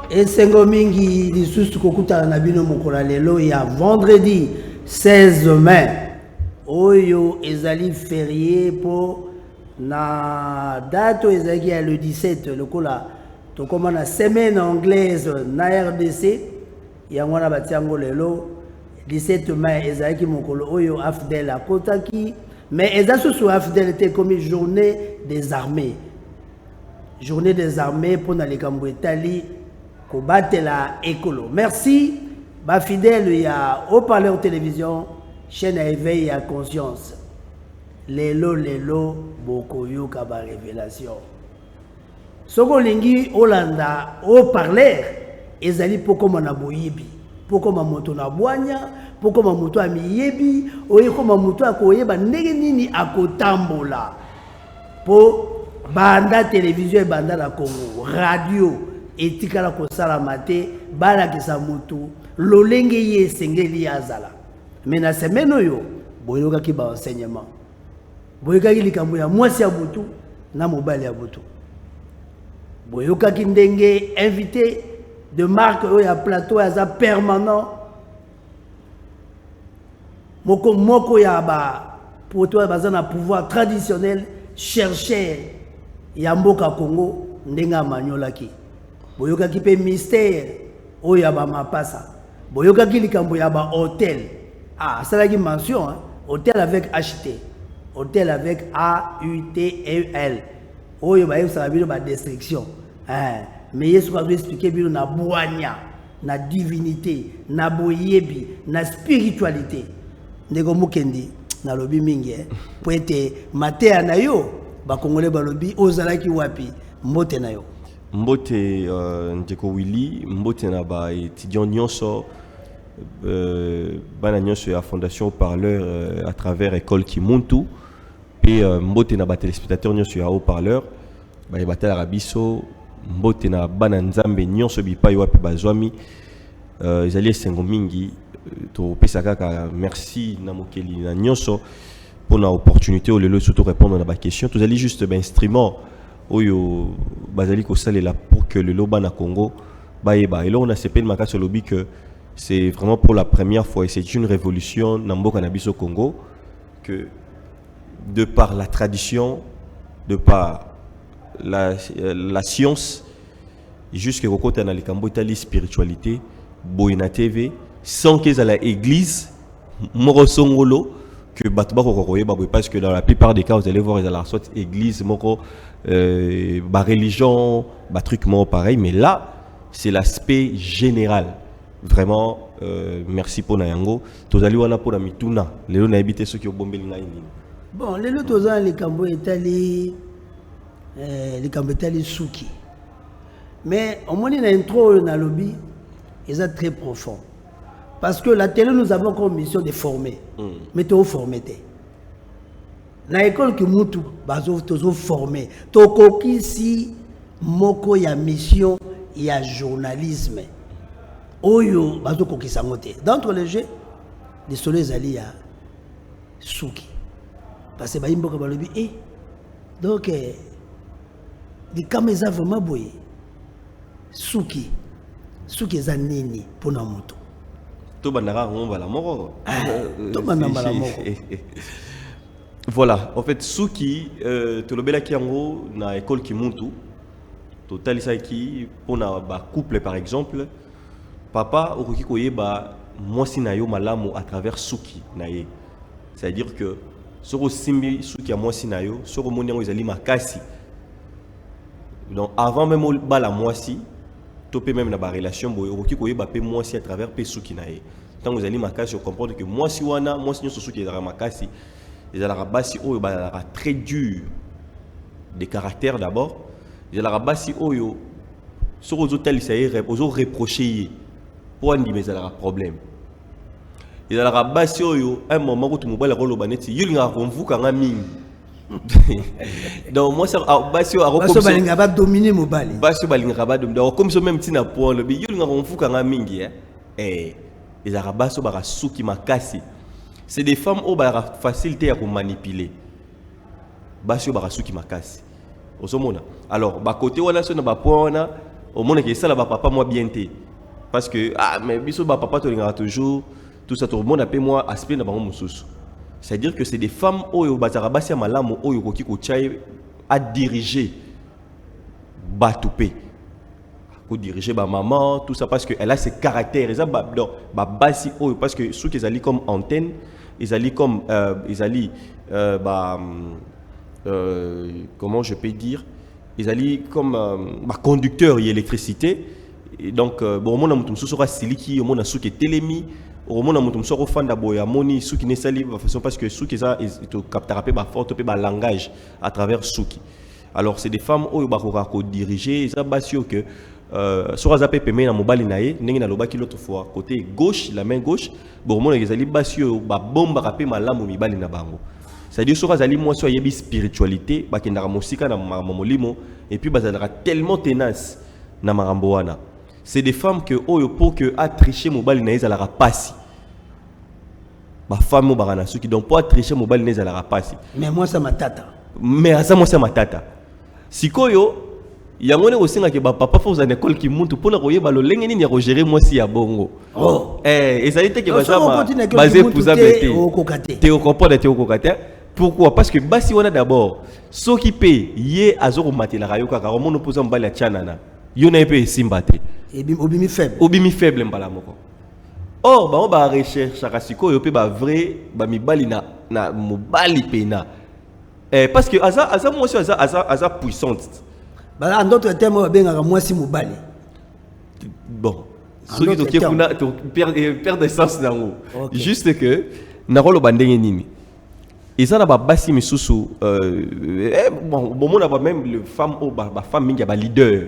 Et Sengomingi, les sous kokuta na bino mokola lelo ya vendredi 16 mai. Oyo ezali férié pour na date ezali le 17 le kola to comme na semaine anglaise na RDC yango na batiango lelo 17 mai ezali mokolo oyo afdel akotaki mais ezali sous afdel était comme journée des armées. Journée des armées pour na likambo etali ko batela écolo. Merci ba fidèle ya au parleur télévision chaîne à éveil à conscience. Lelo bokoyo ka ba révélation. Soko lingi Olanda au parleur ezali poko na boyibi, poko moto na bwanya, poko moto amiyebi, oye ko moto akoyeba ndenge nini akotambola. Po banda télévision et banda la Congo, radio etikala ko sala mate bala kisa mutu lolenge ye sengeli azala. Mais na semaine oyo boyoka ki ba enseignement. Boyoka ki likambo ya mwasi ya butu na mobali ya butu. Boyoka ki ndenge invité de marque oyo plateau ya permanent. Moko ya ba pour toi bazana pouvoir traditionnel chercher ya mboka Congo ndenga manyolaki. Boyoka ki pe mystère oyo ya ba mapasa. Boyoka ki likambo ya ba hôtel. Ah, ça la mention hein? Hôtel avec HT. Hôtel avec A-U-T-E-L. Oyo ba yo ça ba destruction. Mais yesu va expliquer bien na boanya, na divinité, na boyebi, na spiritualité. Ndeko mukendi na lobi mingi po ete matea na yo ba kongole ba lobi ozalaki wapi mbote na yo. Mbote ndeko Willy, mbote na ba étudiant nyonso bana nyonso ya fondation Haut-Parleur à travers école Kimuntu et mbote na ba téléspectateurs nyonso ya Haut-Parleur ba batala rabiso mbote na bana nzambe nyonso bipai wapi bazwami ezali esengo mingi to pesa kaka merci na mokeli na nyonso pour na opportunité au lelo surtout répondre na ba question tous allez juste ben instrument oyo bazali ko salela pour que le loba na Congo baeba et là on a sepel makasi lobby que c'est vraiment pour la première fois et c'est une révolution na mboka na biso Congo que de par la tradition de par la science jusqu'à côté dans les cambo itali spiritualité boina TV sans qu'ils à la église morosongolo que batba ko parce que dans la plupart des cas vous allez voir ils à la sorte église moko ba religion ba truc pareil mais là c'est l'aspect général vraiment merci pour nayango tozali wana pour la mituna lelo na habité ceux qui obombeli ngai nini bon lelo tozali les cambo itali les Kambetali Souki. Mais au moins, une intro dans le lobby, c'est très profond. Parce que la télé, nous avons comme mission de former. Mais tu es formé. Dans l'école qui moutou, tu es formé. Tu es ici, moko ya mission, il y a journalisme. Oyo, bazo koki sangote. D'entre les jeux, les soleils ali à Souki. Parce que baimbo ka balobi donc di kameza vraiment boye Souki za nini pona moto to bandaka ngomba la moko to bandamba la moko voilà en fait Souki to lobela ki yango na école Kimuntu to talisa ki pona ba couple par exemple papa okoki koyeba mwasi na yo malamu à travers Souki na ye c'est-à-dire que soko simbi Souki ya mwasi na yo soko moni yango ezali makasi. Donc avant même la moisi, topé même dans la relation, boyoki koye bapé moisi à travers Pesouki nae. Tant vous allez makasi, vous comprenez que moisi wana, moisi nyo souki ezara makasi, ezara basi oyo ba très dur de caractère d'abord. Ezara basi oyo sur aux hôtels ça y ozo reprocher pour andi mais ezara problème. Ezara basi oyo un moment où tout mobile rolo baneti, yulinga konvuka nga mingi. Donc moi ça basio a comme ça balinga ba dominer mobile basio balinga ba dominer donc comme ça même tina point le bi yulinga konfuka nga mingi les arabaso ba suki makasi c'est des femmes au ba facilité à manipuler basio ba suki makasi osomona alors ba côté wana so na ba point wana au monde que ça là papa moi bien té parce que ah mais biso ba papa to lingara toujours tout ça tout le monde appelle moi aspect na bango mususu. C'est-à-dire que c'est des femmes oyo bazara basi malamu oyo koki ko chai à diriger batupé ko diriger ba maman tout ça parce que elle a ses caractères ça ba basi oyo parce que ceux qui allient comme antenne ils allient comme comment je peux dire ils allient comme conducteur et électricité et donc bon mon amutum sera siliki mon asuki telemi au mon amutum sera fan d'aboya moni suki ne sali façon parce que suki ça to captera pe ba forte pe ba langage à travers suki. Alors c'est des femmes oyo ba ko diriger ça basio que sur zape peme na mobali nae ndenge na lobaki l'autre fois côté gauche la main gauche bon mon ezali basio ba bomba rapé malamu mibali na bango. C'est-à-dire sur azali moi so yebi spiritualité ba kendara mosika na molimo et puis bazalera tellement tenace na marambo wana. C'est des femmes que oyo pour que a tricher mobali nae zalara passi. Ba femme barana ceux qui donc pour tricher mobali nae zalara passi. Mais moi ça matata. Mais ça moi ça matata. Sikoyo yango ne osinga ke ba papa faut en école qui monte pour na koyeba lo lenge nini ya ko gérer moi si ya bongo. Oh. Ezali te ke bazama basé pour abete. Te o comprendre te o kokate. Pourquoi? Parce que basi wana d'abord ceux qui paient yé azoko matela rayo kaka o mono poza mbali ya chanana. Yo na pe simbate. Obimi faible. Obimi faible mbala moko. Or ba on ba recherche chaka sikoyo pe ba vrai ba mibali na mobali pena. Parce que aza moi si aza puissante. En d'autres termes, moi si mobali. Bon, ceux qui perdent essence dans l'eau. Juste que, Narolo Bandeng Nini. Et ça n'a pas bassi misusu. Bon, on a même les femmes, la femme qui a leader.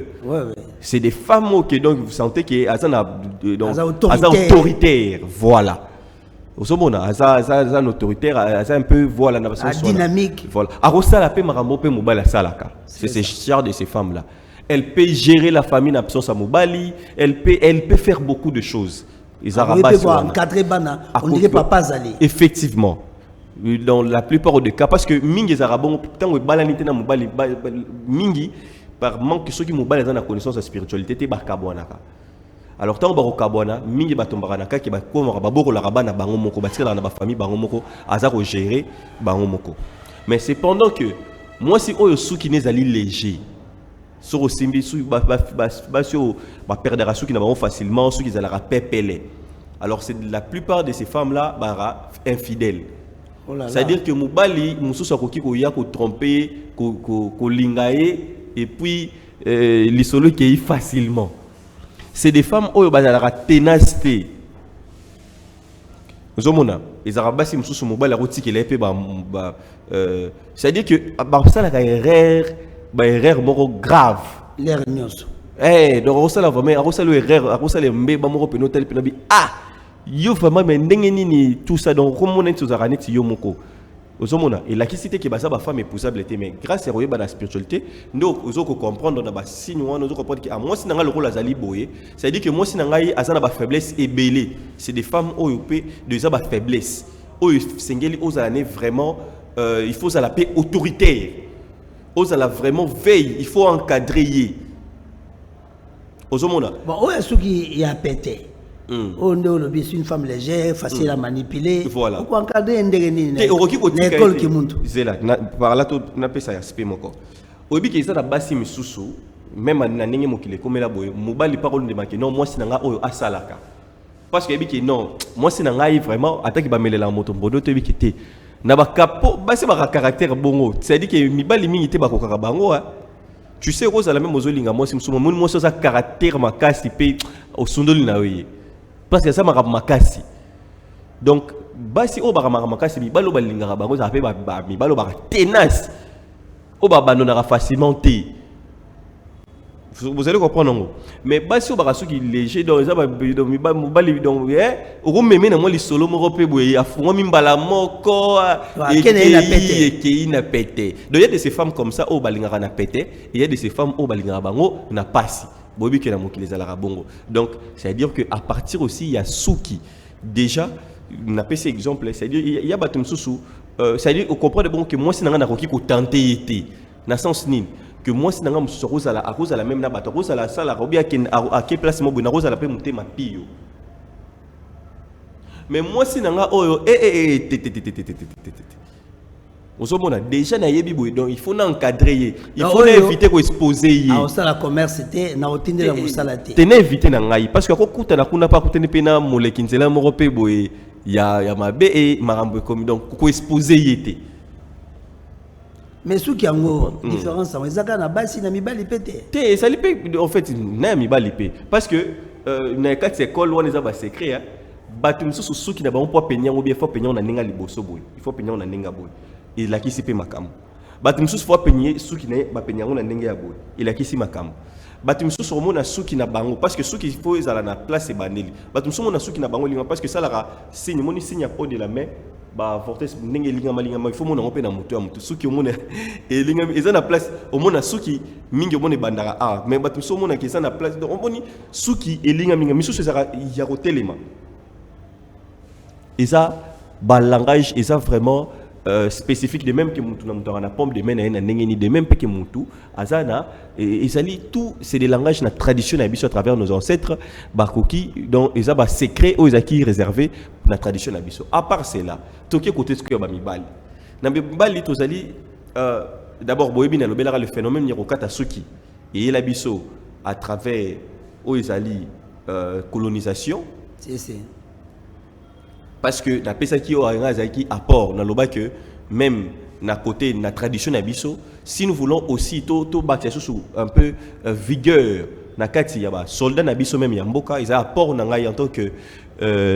C'est des femmes qui donc vous sentez que elles autoritaire. Voilà. Au sommet, elles autoritaire, elles un peu voilà dynamique. Voilà. Arosa la paix marambo pe mobali salaka. C'est ce genre de ces femmes là. Elle peut gérer la famille en absence à mobali, elle peut faire beaucoup de choses. Ils encadrer bana, on dirait papa zali. Effectivement. Dans la plupart des cas parce que mingi zarabon tant que balanité na mobali mingi par manque que ceux qui mobali dans la connaissance de la spiritualité te bakabwanaka. Alors tant que kabwana mingi batombaranaka ki bakoma baboko la rabana bango moko batikala na ba famille bango moko azako gérer bango moko. Mais cependant que moi si oyo suki nezali léger sur osimbi su ba perdre suki na bango facilement suki zalaka pepele. Alors c'est la plupart de ces femmes là bara infidèles. C'est-à-dire que mobali mususu akoki ko ya ko tromper ko lingaye et puis lisolo qui facilement. C'est des femmes qui ont la ténacité. Ils ont basé mususu mobali roti qui l'épée c'est-à-dire que ça la erreur moko grave. L'erreur nyonso. Donc ça la vraiment ça l'erreur, ça le mbé ba moko penotel penabi yo vraiment mais ndenge nini tout ça donc comme on est tous araneti yo moko. Et la question qui est ba femme épousable était mais grâce à la spiritualité nous osons comprendre dans ba signe nous osons comprendre que moi si nanga le rôle azali boye c'est-à-dire que moi si nanga azana ba faiblesse ébélée c'est des femmes oyopé de ba faiblesse oyo sengeli ozalane vraiment il faut la paix autoritaire ozala vraiment veille il faut encadrer ozomona bon oyo soki ya pété on est une femme légère, facile à manipuler. Voilà. Pourquoi encadrer l'école qui monte? C'est là. Par là, tu n'as pas ça à spé mon corps. Au but que ça a bassi mes sous même à n'anenge mokile comme la boye. Mobali parole de marqué non moi c'est nanga oyo asalaka. Parce que que non moi c'est nanga vraiment attaque ba melela la moto bodo te bikité. Na ba capo bassi ba caractère bongo. C'est-à-dire que mibali mingi te ba kokaka bango. Tu sais Rose à la même ozolinga moi c'est musumo moi ça caractère makasi pe au sondoli na oye. Parce que ça m'a makasi. Donc, basi o bara makasi mi balo balingara bango ça fait mi balo bara tenace. O ba bandonara facilement té. Vous allez comprendre non. Mais basi o bara ceux qui léger donc ça mi bali donc o meme na moi li solo moko pe boye afungo mi mbala moko et qui na pété. Donc il y a de ces femmes comme ça o balingara na pété et il y a de ces femmes o balingara bango na passi. Donc, c'est-à-dire qu'à partir aussi, il y a Souki. Déjà, on a cet exemple, c'est-à-dire il y a Batum Soussou. C'est-à-dire qu'on comprend bon que moi, c'est un qui tenter été. Dans le sens, que moi si nanga mususu kozala akozala même na bato kozala sala robi à quelle place mo bona kozala pe mutema pio mais moi si nanga oyo osomona déjà na yebi boy donc il faut encadrer il faut éviter ko exposer ah ça la commerce était na otinde la musala te tena éviter na ngai parce que akokuta na kuna pa kutene pe na moleki nzela moko pe boy ya mabe et marambo comme donc ko exposer yete mais ce qui a une différence entre Zaka na basi na mibali pété te ça lipe en fait na mibali pe parce que na quatre école on les a ba secret hein batu misusu suki na ba on peigner ou bien faut peigner na ninga liboso boy il faut peigner na ninga boy il a qui sipe makam batu misusu faut peigner suki na ba peigner na ninga ya boy il a qui si makam batu misusu omona suki na bango parce que suki il faut ezala na place baneli batu misusu omona suki na bango linga parce que ça la signe moni signe à peau de la main ba fortes ndenge linga malinga il faut mona ngope na moto ya moto suki omona et linga eza na place omona suki mingi omona bandara ah mais batu misusu omona ki eza na place donc omoni suki et linga minga misusu ezala ya kotelema et ça ba langage et ça vraiment spécifique de même que mutu na mutu na pompe de main na ndenge de même que mutu azana et ça lit tout c'est des langages na tradition na biso à travers nos ancêtres bakoki donc et ça ba secret aux acquis réservé la tradition na biso à part cela toki côté ce que ba mibali na mibali tozali d'abord boyebi na lobela le phénomène ni rokata suki et la biso à travers aux ali colonisation c'est parce que na pesa ki o azaki apport na loba que même na côté na tradition na biso si nous voulons aussi to bâtir sous un peu vigueur na kati ya ba soldat na biso même ya mboka ils a apport na ngai en tant que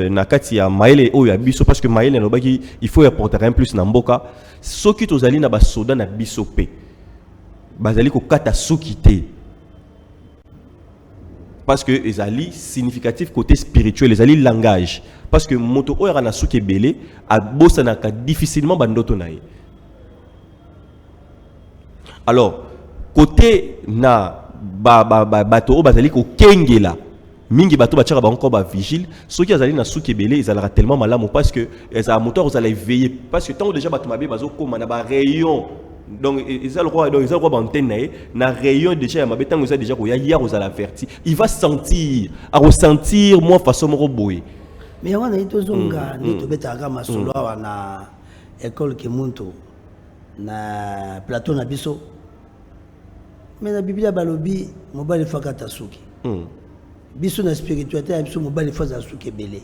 na kati ya maele o ya biso parce que maele na loba ki il faut apporter un plus na mboka soki tozali na ba soldat na biso pe bazali ko kata soki te parce que les alliés significatifs côté spirituel les alliés langage parce que moto oyo na suki belé a bosanaka difficilement bandoto nae alors côté na bato bazali ko kengela mingi bato ba tchaka ba encore ba vigile ceux qui azali na suki belé ils alera tellement malamu parce que ça moteur vous allez veiller parce que tant déjà bato mabe bazo koma na ba rayon donc ils ont le droit d'antenne na rayon déjà ya mabe tant vous déjà ko ya hier vous allez avertir il va sentir à ressentir moi façon moko boy mais on a été zonga ni to betaka masolo na école ke muntu na plateau na biso mais na biblia balobi mobali fakata suki biso na spiritualité biso mobali faza suki belé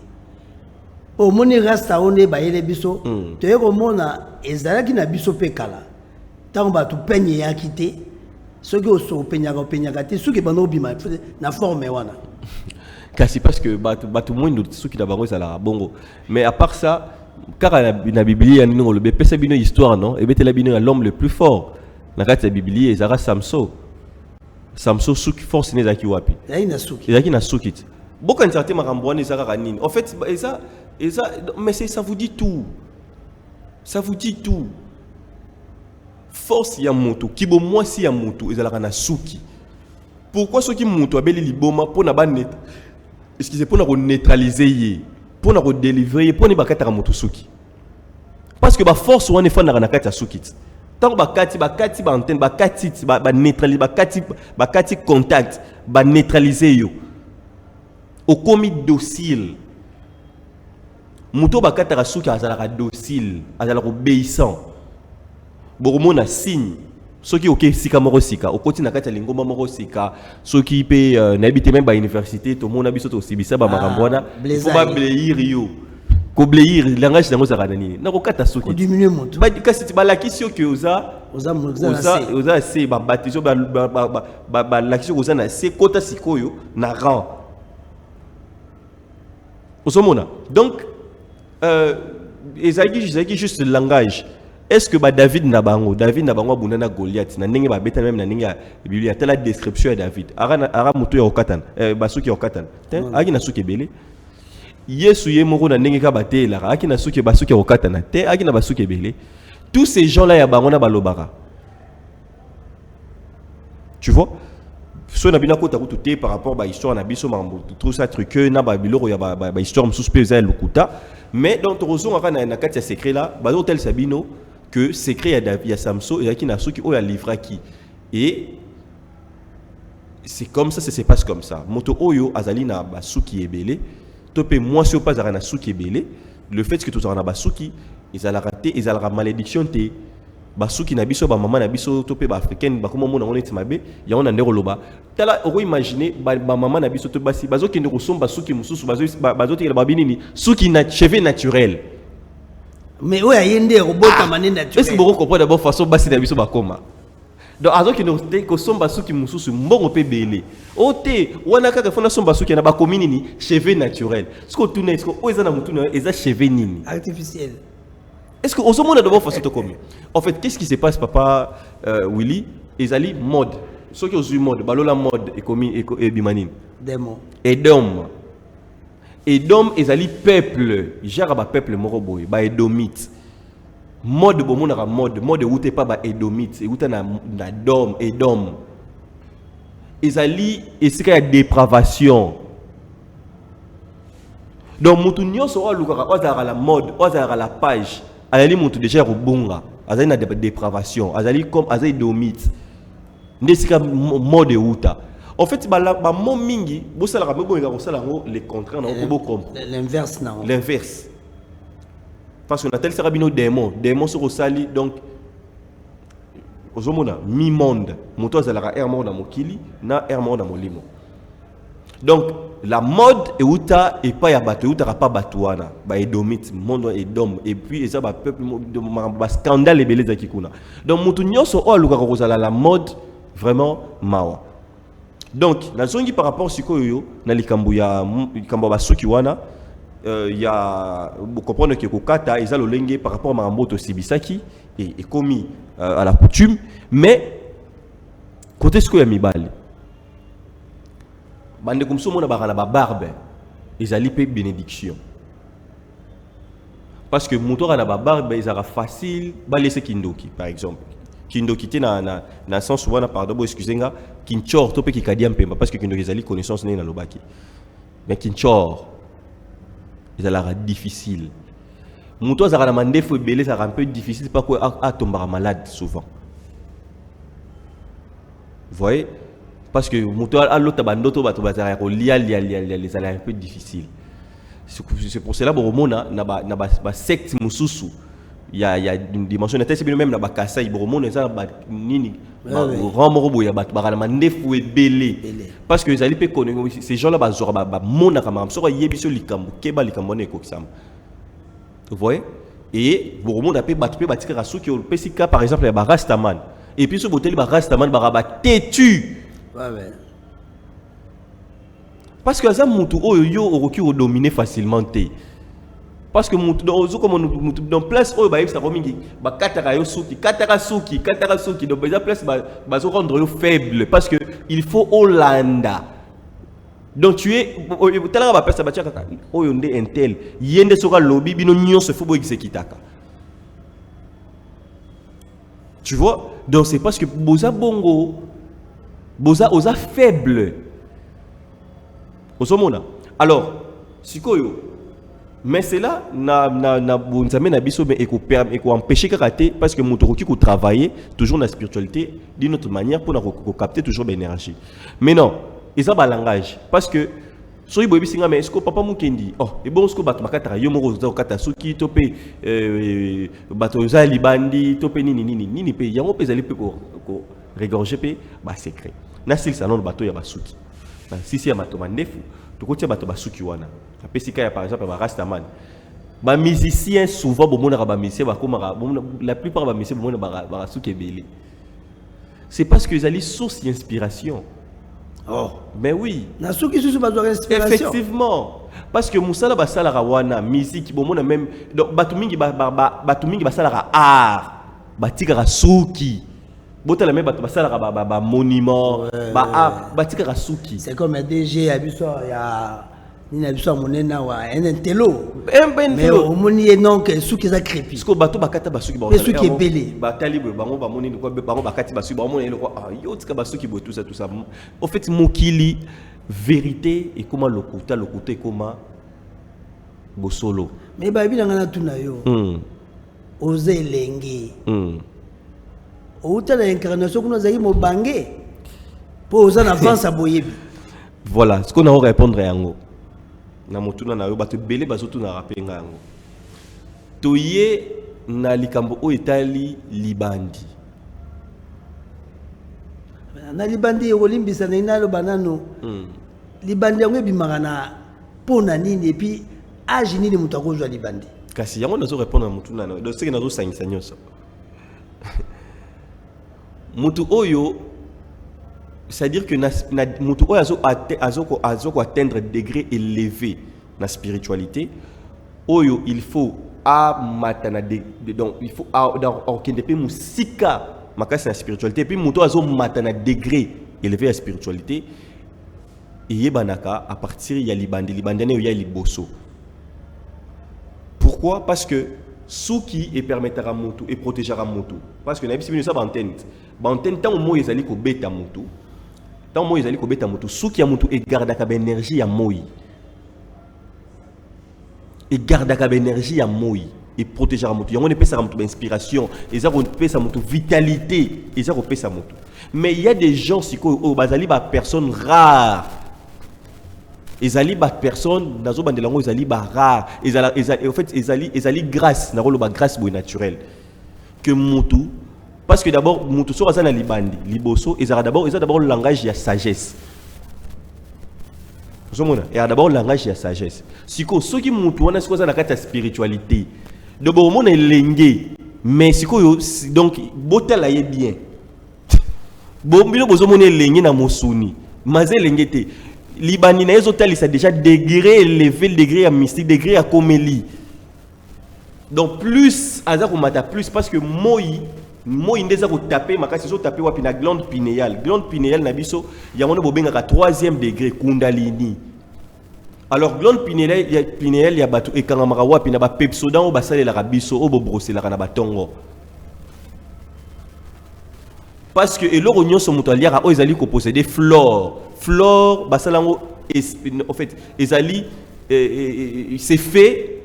o moni rasta onde ba yele biso to yeko mona ezalaki na biso pe kala tant ba tu penye ya kité ce que so penyaka te suki bano bima na forme wana kasi parce que batu moindo suki da bango sala bongo mais à part ça car na biblia ni ngo le pesa bino histoire non et betela bino l'homme le plus fort na kati ya biblia ezara Samso suki force ne zaki wapi ezaki na suki boka nzate makambo wana ezaka nini en fait ça mais ça vous dit tout force ya moto kibo mwasi ya moto ezalaka na suki pourquoi soki moto abeli liboma pona ba net excusez pona ko neutraliser ye pona ko délivrer pona ba kataka moto suki parce que ba force wana efana na kati ya suki tant bakati ba antenne bakati ba neutraliser bakati contact ba neutraliser yo au komi docile moto bakataka suki azalaka docile azalaka obéissant boromona signe soki oke sika moko sika okoti na kati ya lingomba moko sika soki pe na habite même ba université to mona biso to sibisa ba makambo wana faut ba bléir yo ko bléir langage nango zaka nini na ko kata soki diminuer monto ba kasi ba lakisi yo ke oza se ba baptizo ba lakisi oza na se kota sikoyo na rang osomona donc ezaki juste le langage. Est-ce que David Nabango abundana Goliath na ndenge ba beta même na ndenge ya Biblia telle la description de David ara muto ya okatan basuki ya okatan aki na suki belé Yesu ye moko na ndenge ka batela aki na suki basuki ya okatan te aki na basuki belé tous ces gens là ya bango na balobaka tu vois so na bina ko ta kuté par rapport ba histoire na biso mambo tout ça truc na ba biloko ya ba histoire msuspé za lokuta mais donc tozo ngaka na kati ya secret là ba hôtel Sabino que secret ya Samso et qui na soki o ya livra qui Et c'est comme ça se passe comme ça. Moto oyo azali na basuki ebele, topé moi si pas na suki ebele, le fait que tout ça na basuki, ils allaient rater, ils allaient malédiction te basuki na biso ba maman na biso topé ba africaine ba comment mona on est mabe, ya on a ndero loba. Tala oko imaginer ba maman na biso to basi bazo ki ndeko somba suki mususu bazo te ba binini suki na cheveux naturel. Mais oui, il y a des robots à manière naturelle. Est-ce que vous comprenez d'abord façon basi na biso ba koma? Donc azo ki ndeko ko somba suki mususu mbongo pe belé. Ote wana kaka fona somba suki na ba komini ni cheveux naturel. Ce que tout est-ce que o ezana mutu na eza cheveux nini? Artificiel. Est-ce que au monde d'abord façon to comme? En fait, qu'est-ce qui se passe papa Willy? Ezali mode. Ce qui est mode, balola mode et commis et bimanine. Démon. Edom. Edom ezali peuple, genre ba peuple moroboy, ba edomite. Mode bon mon mode où t'es pas ba edomite, où t'es na dom Edom. Ezali est-ce qu'il y a dépravation? Donc mutu nyonso o lukaka ozara la mode, ozara la page. Azali mutu déjà rubunga, azali na dépravation, azali comme azali edomite. Ndesika mode uta. En fait, ba mo mingi, bo sala ka bo nga ko sala ngo les contrats na ko bo comprendre. L'inverse non. L'inverse. Parce qu'on a tel sarabino démon, démon sur osali donc ozomona mi monde, moto azala ka mort dans mokili na mort dans molimo. Donc la mode et uta et pas ya bato uta ka pas batuana, ba edomite, monde edom et puis ça ba peuple ba scandale ebele za kikuna. Donc moto nyonso o luka ko zala la mode vraiment mawa. Donc la zongi par rapport sikoyo na likambo ya likambo basuki wana ya vous comprenez que kokata ezalo lenge par rapport à mamboto sibisaki et commis à la coutume, mais côté ce que ya mibali bande comme ça mona bakana ba barbe ezali pe bénédiction parce que moto na ba barbe ezara facile ba laisser kindoki par exemple kindoki te na sens wana pardon bo excusez-nga kinchor to pe kikadia mpemba parce que kindoki ezali connaissance na lobaki mais kinchor ezala difficile moto azara na mandefo ebele ça un peu difficile pas quoi à tomber malade souvent vous voyez parce que moto à l'autre bandoto bato bazara ko lia les un peu difficile c'est pour cela boromona na ba secte mususu il y a une dimension c'est même na ba kasa boromona ça ba nini grand morobo ya bato bakana mandefu ebele parce que les ali pe connaître ces gens là bazora ba mona kama so yebiso likambo keba likambo ne kokisama vous voyez et boromona pe bato pe batika rasuki au pesika par exemple ya ba rastaman et puis ce botel ba rastaman ba têtu. Ouais. Parce que ça mutu oyo oroki o dominer facilement té. Parce que mutu dans place oyo ba yebisa ko mingi ba kataka yo suki kataka suki donc ba place ba zo rendre yo faible parce que il faut Hollanda. Donc tu es tala ba pesa ba tia kaka oyo nde intel yende soka lobby bino nyonso fo bo exekitaka. Tu vois? Donc c'est parce que boza bongo boza oza faible. Osomona. Alors, sikoyo. Mais c'est là na bonzame na biso mais eko empêcher karaté parce que moutoroki ko travailler toujours la spiritualité d'une autre manière pour na capter toujours l'énergie. Mais non, ils ont un langage parce que so ibo bisinga mais est-ce que papa mukendi oh et bon ce que bato bakata yo moko zo kata suki topé bato za libandi topé nini pe yango pe zali pe ko regorger pe ba secret. Na sil salon bato ya basuki. Na sisi ya bato mandefu to kotia bato basuki wana. Apesika ya par exemple ba rastaman. Ba musiciens souvent bomona ba musicien ba komara la plupart ba musiciens bomona ba suki belé. C'est parce que ils allaient source d'inspiration. Oh, mais oui. Na suki susu ba inspiration. Effectivement. Parce que musala ba salara wana musique bomona même donc bato mingi ba salara art. Ba tika suki. Botala même bato basala ba monument ba tika suki. C'est comme un DG abiso ya ni na biso monena wa un intello. Mais au moni non que suki za crépi. Parce que bato bakata basuki ba suki ebele. Ba talibre bango ba moni ko bango bakati basuki ba moni ko yo tika basuki bo tout ça. En fait mokili vérité et comment lokuta comment bosolo. Mais ba bina ngana tuna yo. Oze lengi. outa na incarnation kuna zaki mobange po oza na avance à boyebi. Voilà, ce qu'on a répondre yango. Na motuna na yo bato belé bazotu na rapenga yango. Toye na likambo o etali libandi. Na libandi olimbisa na inalo banano. Libandi yango ebimaka na pona nini et puis âge nini mutu akozwa libandi. Kasi yango nazo répondre na motuna na. Donc c'est que nazo sangisa nyoso. Mutu oyo, c'est-à-dire que mutu oyo azo atteindre degré élevé na spiritualité. Oyo il faut donc il faut okende pe musika makasi na spiritualité puis mutu azo matana degré élevé à spiritualité et yebanaka à partir ya libandi libandane ya liboso. Pourquoi? Parce que souki et permettra mutu et protégera mutu. Parce que na bisi bino sa bantene tant mo ezali ko beta mutu. Tant mo ezali ko beta mutu souki ya mutu et gardaka ba énergie ya moi. Et gardaka ba énergie ya moi et protégera mutu. Yango ne peut ça mutu inspiration, et ça peut ça mutu vitalité, et ça peut ça mutu. Mais il y a des gens siko o bazali ba personnes rares. Ezali ba personne nazo bandelango ezali ba rare en fait ezali grâce na rolo ba grâce bo naturelle que mutu parce que d'abord mutu so azana libandi liboso ezara d'abord le langage ya sagesse zomona et d'abord le langage ya sagesse siko soki mutu wana siko azana kata spiritualité de bo mona elenge mais siko yo donc botala ye bien bo mbino bozo mona elenge na mosuni maze elenge te Libani na ezotel ça déjà degré élevé, degré à mystique, degré à comélie. Donc plus azako mata plus parce que moi ndeza ko taper makasi so taper wapi na glande pinéale na biso ya mono bobenga ka 3e degré kundalini. Alors glande pinéale ya bato ekangamaka wapi na ba pepsodan o basalela ka biso o bo brosela na batongo. Parce que eloko nyonso muto aliaka o ezali ko posséder flore basalango en fait ezali c'est fait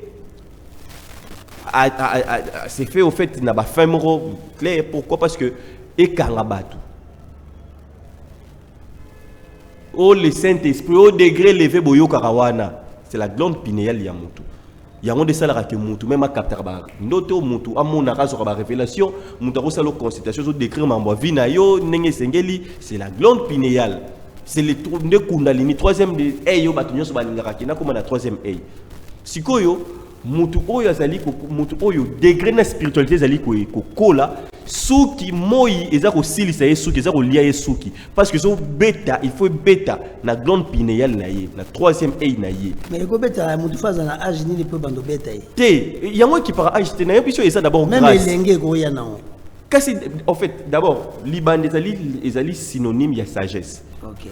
au fait na ba femro clair. Pourquoi? Parce que ekanga bato le Saint-Esprit au degré élevé boyo karawana c'est la glande pinéale ya mutu yango de salara ke mutu même a capter ba ndoto mutu amona razo ba révélation mutu ko salo consultation zo décrire mambo vina yo nenge sengeli c'est la glande pinéale. C'est le de kundalini 3e de eyo batunyo so balingaka kina comme na 3e œil. Sikoyo mutu oyo azali ko mutu oyo degré na spiritualité azali ko kola suki moi eza ko silisa yesuki eza ko lia yesuki parce que so beta il faut beta na glande pinéale na ye na 3e œil na ye. Mais ko beta mutu faza na âge ni peut bando beta ye. Te yango ki para âge te na yo biso eza d'abord grâce. Même elenge ko ya na. Kasi en fait d'abord libande ezali synonyme ya sagesse. Ok.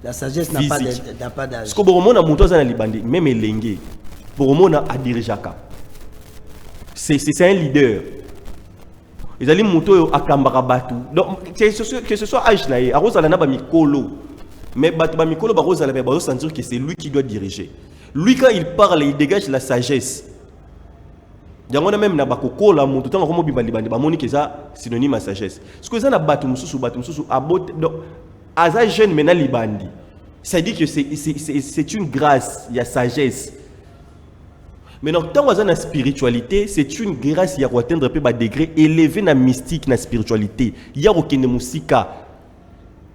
La sagesse n'a pas d'âge. Ce que Boromona Moutoza na libandi, même Elenge, Boromona a dirijaka. C'est un leader. Ils allaient Mouto à Kambarabatu. Donc, que ce soit âge naïe, Arosa Lana Bamikolo. Mais Bamikolo Barosa la Barosa sentir que c'est lui qui doit diriger. Lui, quand il parle, il dégage la sagesse. Yango même na bakoko la mutu tanga komo bimba libandi ba moni que ça synonyme à sagesse. Ce que ça na batu mususu abot donc aza jeune mena libandi. Ça dit que c'est une grâce, il y a sagesse. Mais donc tant que na spiritualité, c'est une grâce il y a atteindre peu ba degré élevé na mystique na spiritualité. Il y a aucune musika.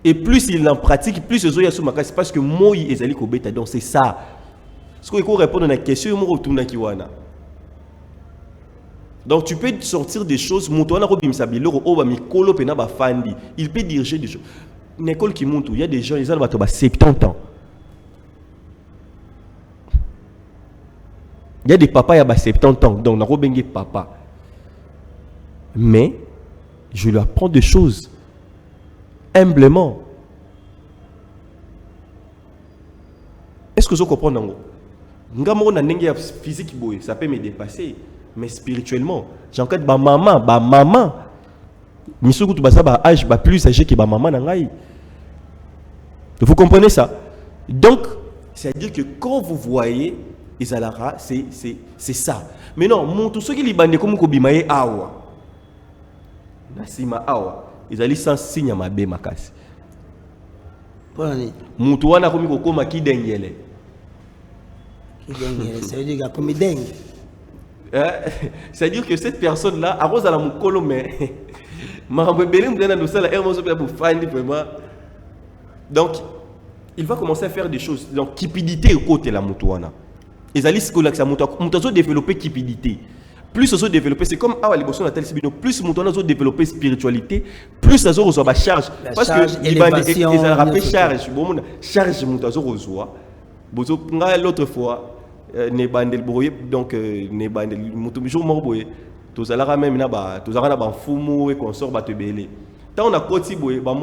Et plus il en pratique, plus il y a makasi parce que moi ezali ko beta donc c'est ça. Ce que il faut répondre à la question mo retourna kiwana. Donc tu peux sortir des choses, il peut diriger des choses. L'école qui monte, il y a des gens, ils ont 70 ans. Il y a des papas qui ont 70 ans, donc on a papa. Mais je lui apprends des choses humblement. Est-ce que vous comprenez? Physique, ça peut me dépasser. Mais spirituellement, j'encadre ma maman. Misuku tu basa ba âge ba plus âgé que ma maman nangai. Vous comprenez ça? Donc, c'est-à-dire que quand vous voyez Isalara, c'est ça. Mais non, mon tout ce qui libande comme ko bimaye awa. nasima awa ezali sans signe mabe makasi Pour l'année. mutu wana komi kokoma kidengele Ça veut dire qu'il y a comme dingue. c'est-à-dire que cette personne là arrose à la mukolo mais marambo belé mdena do sala hermoso pour fandi vraiment. Donc il va commencer à faire des choses donc cupidité au côté la mutu wana ezali sikola que ça mutu zo développer cupidité. Plus on se développer, c'est comme ah les bossons na tel sibino, plus mutu wana zo développer spiritualité, plus ça zo reçoit charge parce que il va rappeler charge bon charge mutu zo reçoit bozo nga l'autre fois ne bandel boye donc ne bandel mutu jour moko boye tozalaka même na ba tozalaka na ba fumu et consort ba tebele tant on a koti boye ba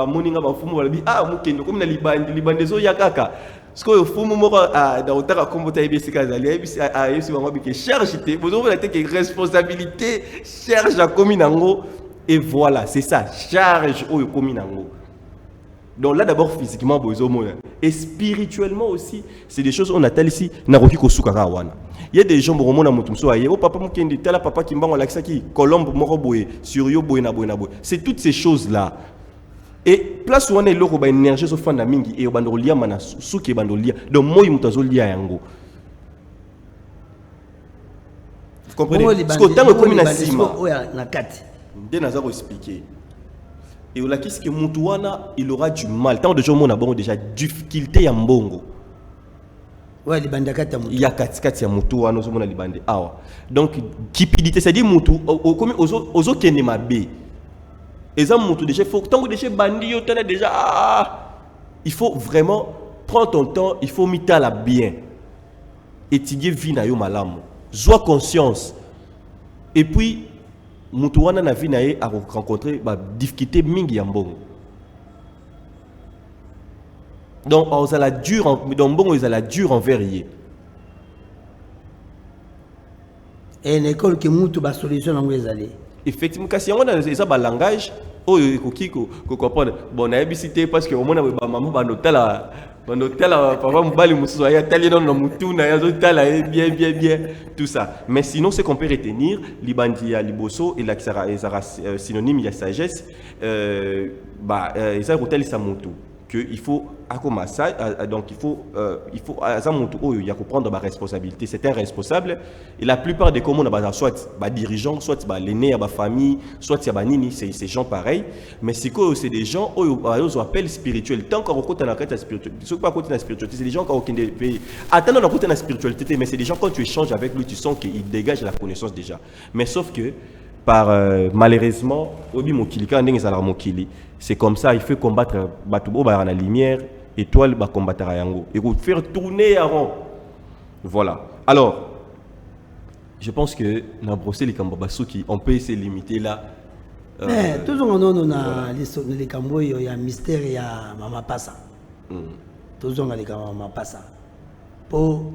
moninga ba fumu balabi ah mukendo comme na libande zo ya kaka ce que fumu moko da otaka kombota ebisi kazali ebisi ebisi bango bike charge te bozo la te que responsabilité charge a komi nango et voilà c'est ça charge o komi nango. Donc là d'abord physiquement et spirituellement aussi c'est des choses on attelle ici naroki kosukaka wana. Il y a des gens qui ont dit oh papa mukendi tel papa qui mbango lakisa ki colombe moko boye sur yo boye na boye na boye. C'est toutes ces choses là. Et place où on est loko ba énergie so fanda mingi et bando lia mana suki bando lia. Donc moi mutazo lia yango. Vous comprenez? Parce que tant que comme na sima. Na kati. Ndé naza ko expliquer. Et là, qu'est-ce que Moutouana, il aura du mal. Tant de gens ont déjà difficulté à Mbongo. Ouais, les bandakata Moutou. Il y a 4 Moutouana, nous les bandés. Donc, cupidité, c'est-à-dire Moutou, comme aux autres qui n'aiment pas. Et ça, Moutou, déjà, faut tant que déjà bandit, déjà, il faut vraiment prendre ton temps, il faut mettre la bien. Étudier vie na yo malamu. Sois conscience. Et puis, mutu wana na vie na ye a rencontré ba difficulté mingi ya mbongo. Donc on a la dure dans mbongo ils a la dure envers ye. Et une école qui mutu ba solution na ngwezali. Effectivement kasi yango na ça ba langage oyo ekoki ko comprendre bon na ebisité parce que au moins ba maman ba notala papa mobali mususu ya tali non mutu na ya zo tala bien tout ça. Mais sinon ce qu'on peut retenir libandi ya liboso et la sera synonyme ya sagesse ça hôtel sa mutu que il faut donc il faut azamutu oyo ya prendre ma responsabilité. C'est un responsable et la plupart des communes soit dirigeants soit l'aîné à ma famille soit ya banini c'est ces gens pareils mais c'est des gens oyo on appelle spirituel tant qu'on côté na carte spiritualité ce pas côté na spiritualité c'est des gens qui ont pays attendant côté na spiritualité mais c'est des gens quand tu échanges avec lui tu sens qu'il dégage la connaissance déjà mais sauf que par malheureusement obi mokilika ndenge za la mokili c'est comme ça il faut combattre batubo ba na lumière étoile va combattre à yango et vous faire tourner à rond. Voilà. Alors, je pense que dans brosser les Kambabasuki, on peut se limiter là. Mais toujours on a les Kambo, il y a un mystère, il y a Mama Passa. Toujours on a les Mama Passa. Pour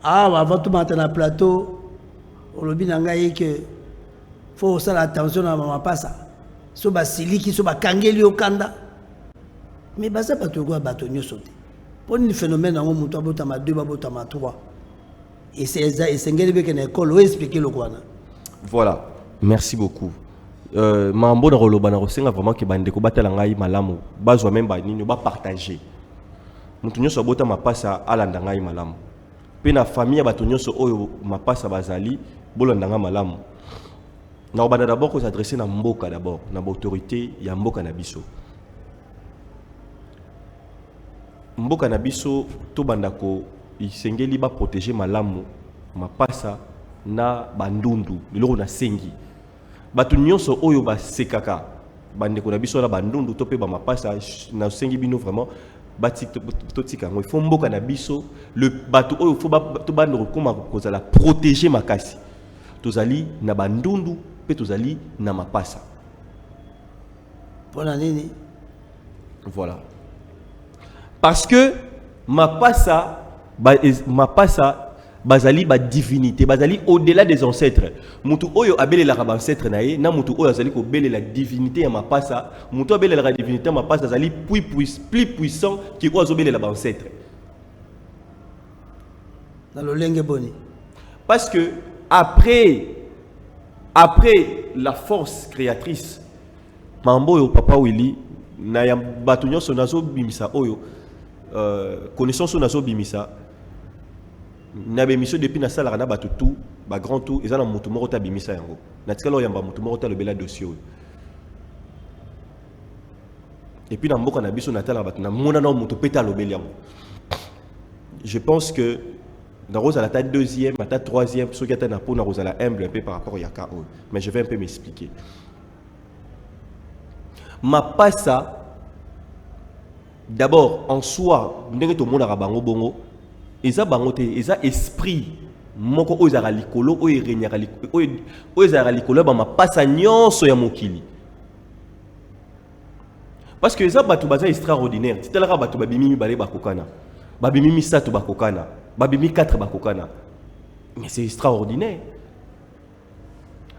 avant tout matin na plateau, on le dit nangaye que faut faire attention à Mama Passa. So ba siliki, so ba kangeli okanda. Mais ça pas tout quoi bâtonnier sauter. Pour le phénomène en montant botama 2 botama 3. Et c'est ngeli be ken école ou expliquer le quoi. Voilà. Merci beaucoup. Mambo na roloba na rosenga vraiment que bande ko batala ngai malamu. Bazwa même ba nini ba partager. Mutu nyoso botama pasa alanda ngai malamu. Pe na famille bato nyoso oyo mapasa bazali bolanda ngai malamu. Na banda d'abord ko s'adresser na mboka d'abord, na autorité ya mboka na biso. Mboka na biso to bandako isengeli ba protéger malamu mapasa na bandundu biloko na sengi batu nyonso oyo ba sekaka bandeko na biso na bandundu to pe ba mapasa na sengi bino vraiment bati to tika ngo il faut mboka na biso le batu oyo faut ba to bandoko koma kozala protéger makasi tozali na bandundu pe tozali na mapasa pona nini voilà. Parce que mapasa bazali ba divinité bazali au-delà des ancêtres mutu oyo abele la ancêtre nae na mutu oyo azali ko bele la divinité ya mapasa mutu abele la divinité ya mapasa azali plus puissant qui ozo bele la ancêtre dans le lenge boni parce que après après la force créatrice mambo yo papa Willy na ya bato nyonso nazo bimisa oyo connaissance nazo bimisa na bémission depuis na sala na bato tout ba grand tout ezana mutu moko ta bimisa yango na tikalo yamba mutu moko ta lobela dossier oyo et puis na mboka na biso na tala bato na mona na mutu peta lobeli yango. Je pense que dans Rosa la deuxième, la troisième, ce qui est un peu dans Rosa la humble un peu par rapport au Yaka. Mais je vais un peu m'expliquer. Ma passa, d'abord en soi, nous avons monde arabango bongo, ils ont esprit, moko ozara likolo, oyerenyara likolo, ozara likolo, ma passa nyonso ya mokili. Parce que les abatu baza extraordinaire. Si tu as la batu babimi balé bakokana. Babimi misato bakokana, babimi 4 bakokana. Mais c'est extraordinaire.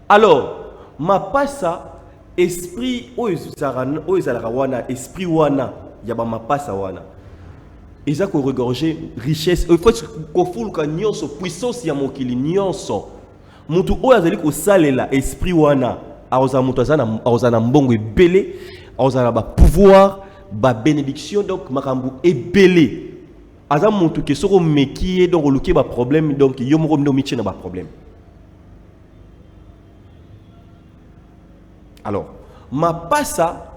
Alors, ma passa esprit wana esprit wana yaba ma passa wana. Ils ont regorgé richesse. Il faut qu'on foule ka nyonso puissance ya mokili nyonso. Mutu oyo azali ko salela esprit wana aoza mutu azana mbongo ebele, azana ba pouvoir, ba bénédiction donc makambu ebele. Azam montu ke soko meki donc luki ba problème donc yo moko ndo miche na ba problème. Alors, ma passa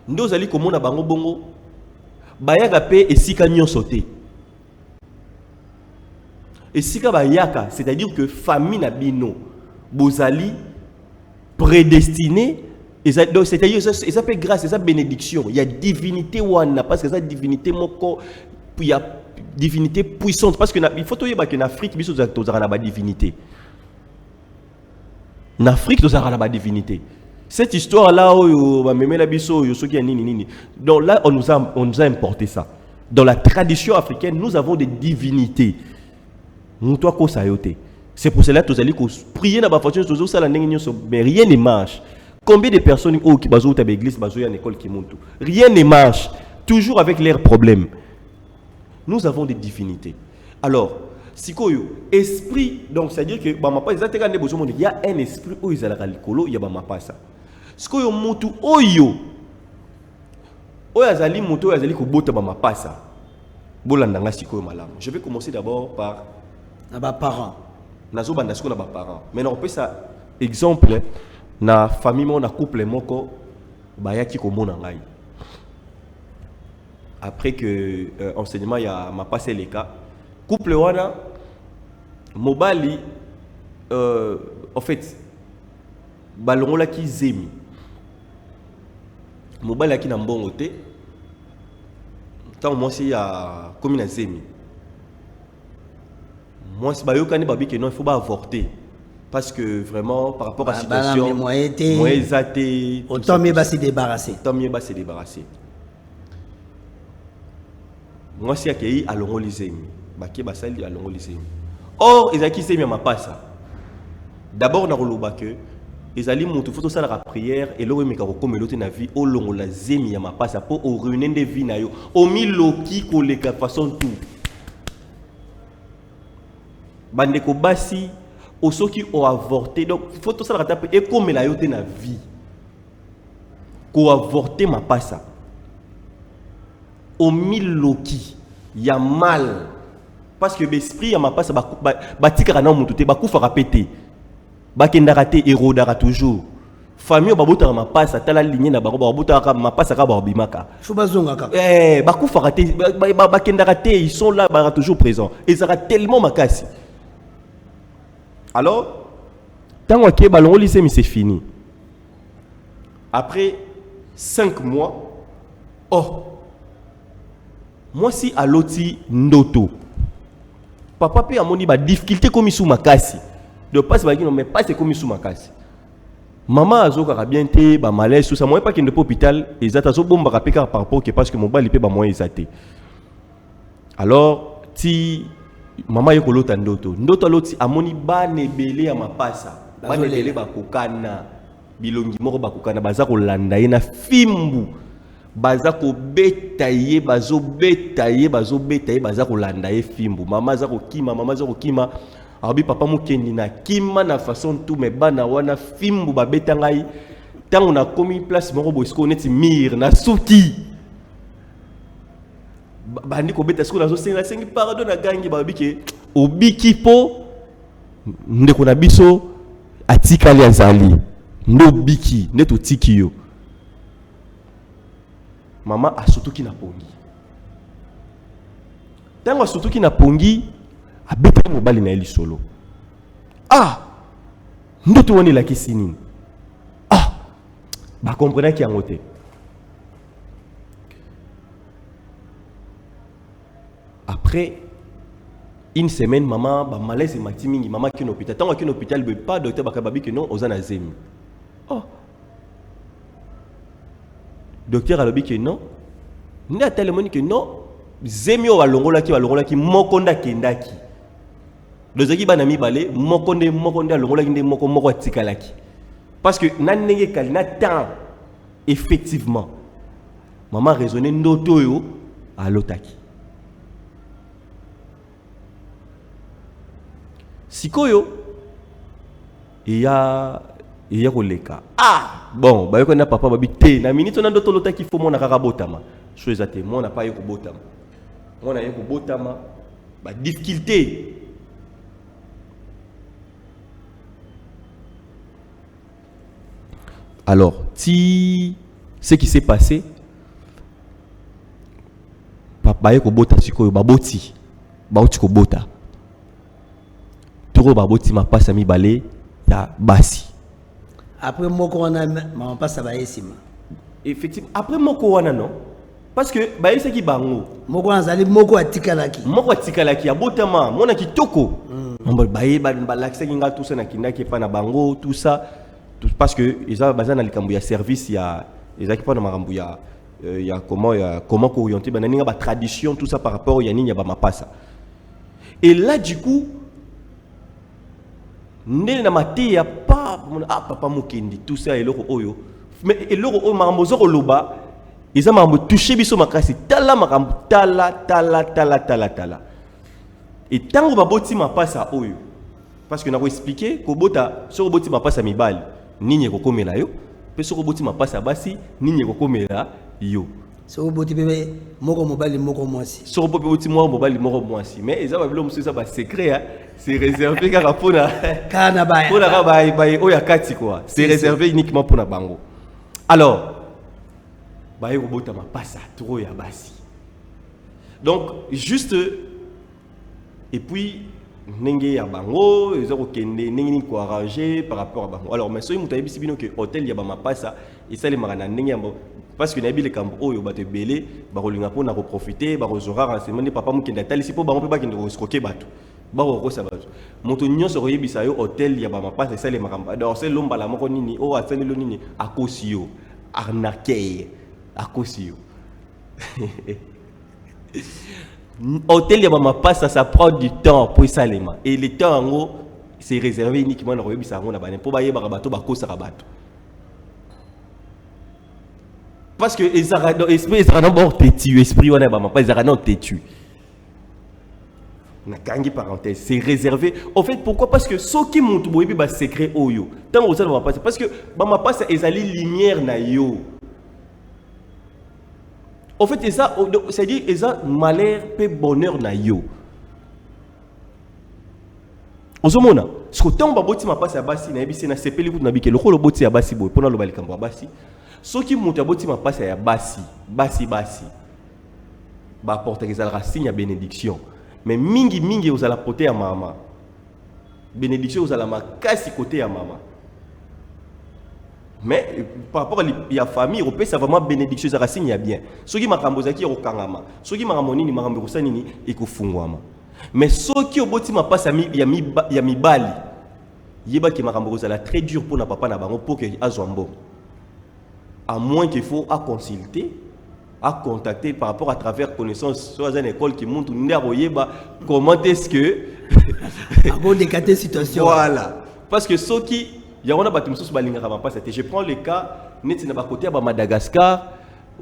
ndo zali komona bango bongo bayaka pe esika nyonso te. Esika bayaka, c'est-à-dire que famille na bino bozali prédestiné. C'est-à-dire ça s'appelle grâce, ça bénédiction. Il y a divinité wana parce que ça divinité moko, il y a divinité puissante parce que il faut dire que en Afrique biso tozara na ba divinité. En Afrique tozara na ba divinité. Cette histoire là où ba memela biso yo soki nini nini. Donc là on nous a importé ça. Dans la tradition africaine, nous avons des divinités. Muto ko sayote. C'est pour cela que tozali ko prier na ba fortune tozo sala ndenge nyonso mais rien ne marche. Combien de personnes qui sont à l'église, qui sont à l'école qui montent? Rien ne marche. Toujours avec leurs problèmes. Nous avons des divinités. Alors, si esprit, donc c'est-à-dire que il y a un esprit où il y a il y a un ça. Si vous avez oyo, je vais commencer d'abord par les parents. Mais on peut ça exemple. Na famille mon na couple moko bayaki ko mona ngai après que enseignement ya m'a passé les cas couple wana mobali en fait balongola ki zemi mobali ki na mbongo te tant moi si ya comme na zemi moi si bayokani babi que non il faut pas avorter. Parce que vraiment, par rapport à la situation, autant mieux se débarrasser. Autant mieux se débarrasser. Moi, si accueilli à l'ongolizemi, baké basali à l'ongolizemi. Or, ils acquis c'est ma passe. D'abord, na roloba que ils allaient monter photo ça la prière et l'eau meka comme l'autre na vie au longolazemi ya ma passe pour au ruiner des vies na yo. Au miloki ko les façon tout. Bandeko basi au ceux qui ont avorté, donc il faut tout ça rattraper et comme la yote na vie qu'on avorté ma pas ça au mille loki y a mal parce que l'esprit ya ma pas ça batika kana mutu te bakufa rapete bakenda raté érodara toujours famille babota ma pas ça tala lignée na babota ma pas ça ka babimaka faut bazonga ka bakufa raté bakenda raté ils sont là toujours présents et ça sera tellement makasi. Alors, tant que ballon lycée mais c'est fini. Après 5 mois, oh, moi si à l'auti ndoto. Papa peut amoni ba difficulté comme sous makasi. De pas ba non mais pas c'est comme sous makasi. Maman azoka ka bien té ba malaise tout ça moi pas qu'il ne peut hôpital et ça zo bomba rapeka par rapport que parce que mon bali peut ba moyen zaté. Alors ti maman yoko lota ndoto loti amoni ba nebele ya mapasa ba nebele ba kokana bilongi moko ba kokana baza ko landa ye na fimbu baza ko betaye bazo betaye baza ko landa ye fimbu mama za ko kima Abi papa mukendi na kima na façon tout mais bana wana fimbu ba betangai tant on a commis place moko bosko neti mir na suki bandi ko beta sko na zo senga sengi pardon na gangi ba biki obiki po ndeko na biso atikali azali ndo biki neto tiki yo mama asutuki na pongi tango asutuki na pongi abeta mobali na eli solo ndo to woni la kisini ba comprendre ki yango te après une semaine maman ba malaise mati mingi maman ki no hôpital tango ki no hôpital be pas docteur bakababi que non ozana zemi docteur alobi que non nda tellement que non zemi o balongola ki mokonda kendaki lozaki bana mibale mokonde alongola ki nde moko atikalaki parce que nanenge kali na temps effectivement maman raisonner ndoto yo alotaki sikoyo iya koleka bon ba yoko na papa babi te na minute na ndoto lotaki fo mona kaka botama chose ate mona pa yoko botama mona yoko botama ba difficulté alors si ce qui s'est passé papa yoko bota sikoyo baboti bauti ko bota turo baboti mapasa mibale ya basi après moko wana maman pasa ba esima effectivement après moko wana non parce que ba ese ki bango moko azali moko atikalaki abotama mona kitoko ba l'accès kinga tout ça na kindaki pa na bango tout ça tout parce que ils ont bazana likambo ya service ya ezaki pa na makambo ya comment orienter ba ninga ba tradition tout ça par rapport ya nini ya ba mapasa et là du coup ndé na maté ya papa mukendi tout ça eloko oyo mais eloko o makambo zoko loba ils ont makambo touché biso makasi tala makambo tala et tango ba boti mapasa oyo parce que na ko expliquer ko bota so boti mapasa mibali nini ko komela yo pe so boti mapasa basi nini ko komela yo so boti bebe moko mobali moko mwasi so boti mobali moko mwasi mais ils ont babilo mususa ba secret c'est réservé car pour na kana ba pour na ba oya kati quoi c'est réservé uniquement pour na bango alors ba yo bota mapasa trop ya basi donc juste et puis nenge ya bango ils ont kende nenge ko arranger par rapport à bango alors mais so mutayi bisibino que hôtel ya ba mapasa et ça les marana nenge parce que nabi le camp oyo bato belé ba kolinga pona ko profiter ba kozora renseignement papa mukenda tali sipo bango pe ba kende ko escroquer bato ba ko sa bato moto nyonso ko yebisa yo hôtel ya ba mapasa ça les maramba alors c'est lomba la moko nini o atene lo nini akosio arnaquer akosio hôtel ya mama passe ça prend du temps pour salema et le temps en gros c'est réservé uniquement na koyebisa ngo na bane pour baye bato bakosa bato parce que esprit bord têtu esprit wana ba mapa ezara non têtu na kangi parenthèse c'est réservé en fait pourquoi parce que soki muntu boyebi ba secret oyo tant que ça va passer parce que ba mapa ça ezali lumière na yo. En fait, c'est-à-dire que malheur et bonheur na yo. Ozomona, ce que tant baboti ma passe à basi na ebisi na sepeli ku na bike loko lo boti ya basi boy pona lo balikambo ya basi. Soki muta boti ma passe ya basi. Ba porter ezala signe ya bénédiction. Mais mingi ozala porter ya mama. Bénédiction ozala makasi côté ya mama. Mais par rapport à la famille, on peut savoir vraiment bénédiction ça signe bien. Ceux qui makambo zaki au kangama, ceux qui makamoni ni makambo kusanini ikufungwama. Mais ceux qui au boti ma passe ya mi bali. Yeba ki makambo ça la très dur pour na papa na bango pour que azwambo. À moins qu'il faut à consulter, à contacter par rapport à travers connaissance soit une école qui montre yeba comment est-ce que bon décater situation. Voilà. Parce que ceux qui il y a un bâtiment sur balinga ma passe. Je prends le cas net na ba côté à Madagascar,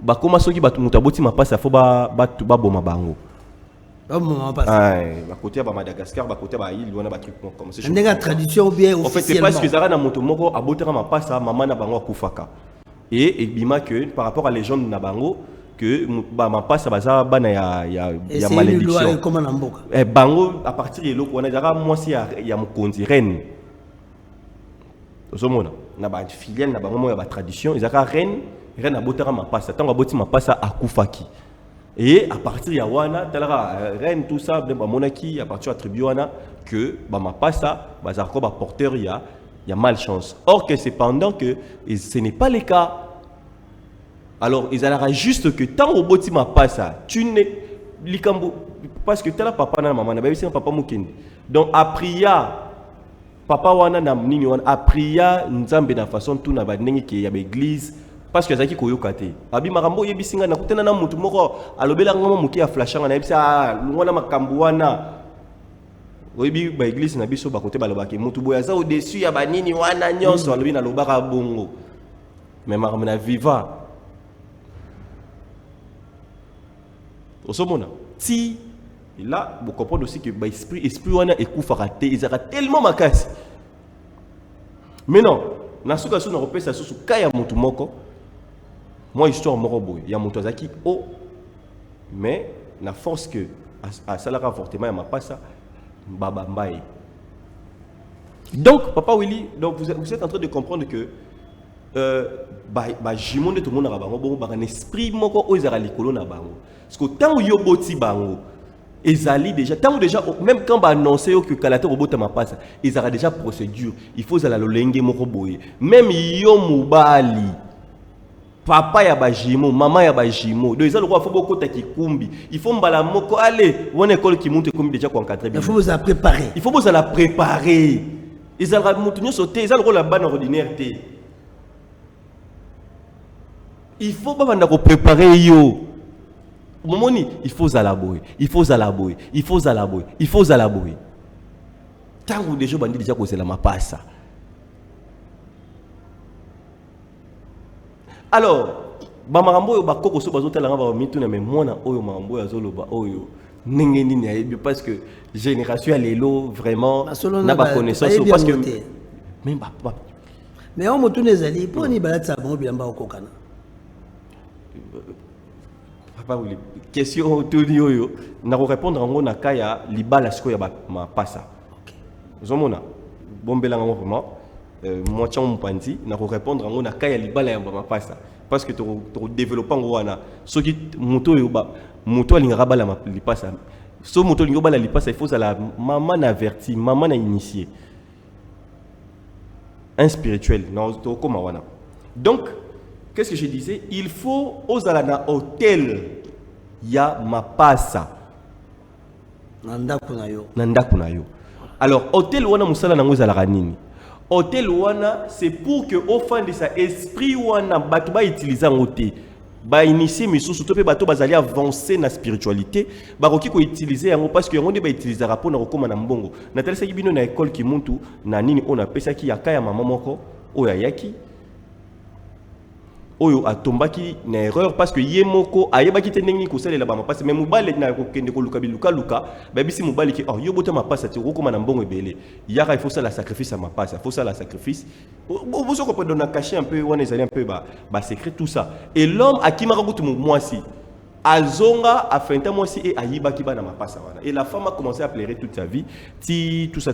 ba comment ceux qui bâtiment taboti ma passe faut ba boma bango. Oh, maman passe. À côté de Madagascar, à côté de l'île, on a des trucs comme ça. On a une tradition bien officiellement. En fait, c'est parce que Zara na moto moko a boté ma passe à maman na bango kufaka. Et bima que par rapport à la légende na bango que ma passe baza bana ya malédiction. Et comment namboka. Bango à partir de là on a déjà moi si ya mokonzi reine. Ozomona na ba filiale na bango mo ya ba tradition, ezaka reine a boté ma passe. Tant aboti ma passe à kufaki. Et à partir de Yawana, reine tout ça, monarchie, à partir de Tribuana, que ma passa, porteur, il y a malchance. Or que cependant que ce n'est pas le cas. Alors, il y juste que tant au bout ma passa, tu n'es parce que tu as papa na maman, c'est papa mukindi. Donc a priya papa wana na nini wana a priya nzambe na façon tout na ba ndenge ki ya église. Parce que zaki koyoka te abi makambo yebisinga na kutena na mutu moko alobela ngoma muki ya flashanga na yebisa lungwana makambo wana oyebi ba église na biso ba kote balobaki mutu boya za au-dessus ya banini wana nyonso alobi na lobaka bongo mais makambo na viva osomona ti là vous comprenez aussi que ba esprit wana ekufaka te ezaka tellement makasi mais non na suka so na repesa so kaya mutu moko. Moi, histoire moroboy, il y a mon tozaki oh, mais la force que à Salara fortement, il m'a pas ça, baba mbaye. Donc, papa Willy, donc vous êtes en train de comprendre que jimon de tout le monde a bango, un esprit moko o ezara likolo na bango. Parce que tant yo boti bango, ezali déjà, tant déjà même quand ba annoncer que kalater robot ma passe, ezara déjà procédure. Il faut zala lolenge moko boye. Même yo mubali. Papa ya bajimo, maman ya bajimo. Donc ils ont le droit faut beaucoup ta kikumbi. Il faut mbala moko aller, on école qui monte comme déjà encadrer. Il faut vous la préparer. Il faut vous la préparer. Ils ont le sauter, ils ont le rôle la bonne ordinaire té. Il faut pas vendre préparer yo. Momoni, il faut zalaboy, il faut zalaboy, il faut zalaboy, il faut zalaboy. Tant que déjà bandi déjà cause la ma passe. Alors, bamarambo yo bakoko so bazotala nga ba mituna mais mwana oyo marambo ya zoloba oyo ndenge nini ayebi parce que génération ya lelo vraiment na ba connaissance parce que même papa mais on motuna ezali pour ni balatsa bango bilamba okokana papa oui question tout oyo na ko répondre ngo na kaya libala siko ya ma passa OK zomona bombela ngo vraiment moi tiens mon panti na ko répondre ngo na kaya libala ya ma passa parce que tu développes en wana ce qui moto yo ba moto alingara bala ma lipasa so moto lingo bala lipasa il faut ça la maman averti maman a initié un spirituel non to comme wana donc qu'est-ce que je disais il faut aux alana hôtel ya ma passa nanda kuna yo alors hôtel wana musala nango zala nini. Hôtel wana c'est pour que au fin de sa esprit wana bato ba utiliser ngote ba initier misusu to pe bato bazali avancer na spiritualité ba koki ko utiliser yango parce que yango nde ba utiliser rapport na kokoma na mbongo na talisa bino na école ki muntu na nini on appelle ça ki yakaya mama moko oya yaki oyo atombaki na erreur parce que yemoko ayebaki tendengi ko salela ba mapasi mais mobali na ko kende ko luka biluka luka ba bisi mobali ki oh yo bota mapasi ti ko na mbongo ebele yaka il faut ça la sacrifice à mapasi il faut ça la sacrifice vous ko peut donner cacher un peu on est allé un peu ba secret tout ça et l'homme akimaka kutu mwasi azonga afenta mwasi et ayibaki ba na mapasi wana et la femme a commencé à pleurer toute sa vie ti tout ça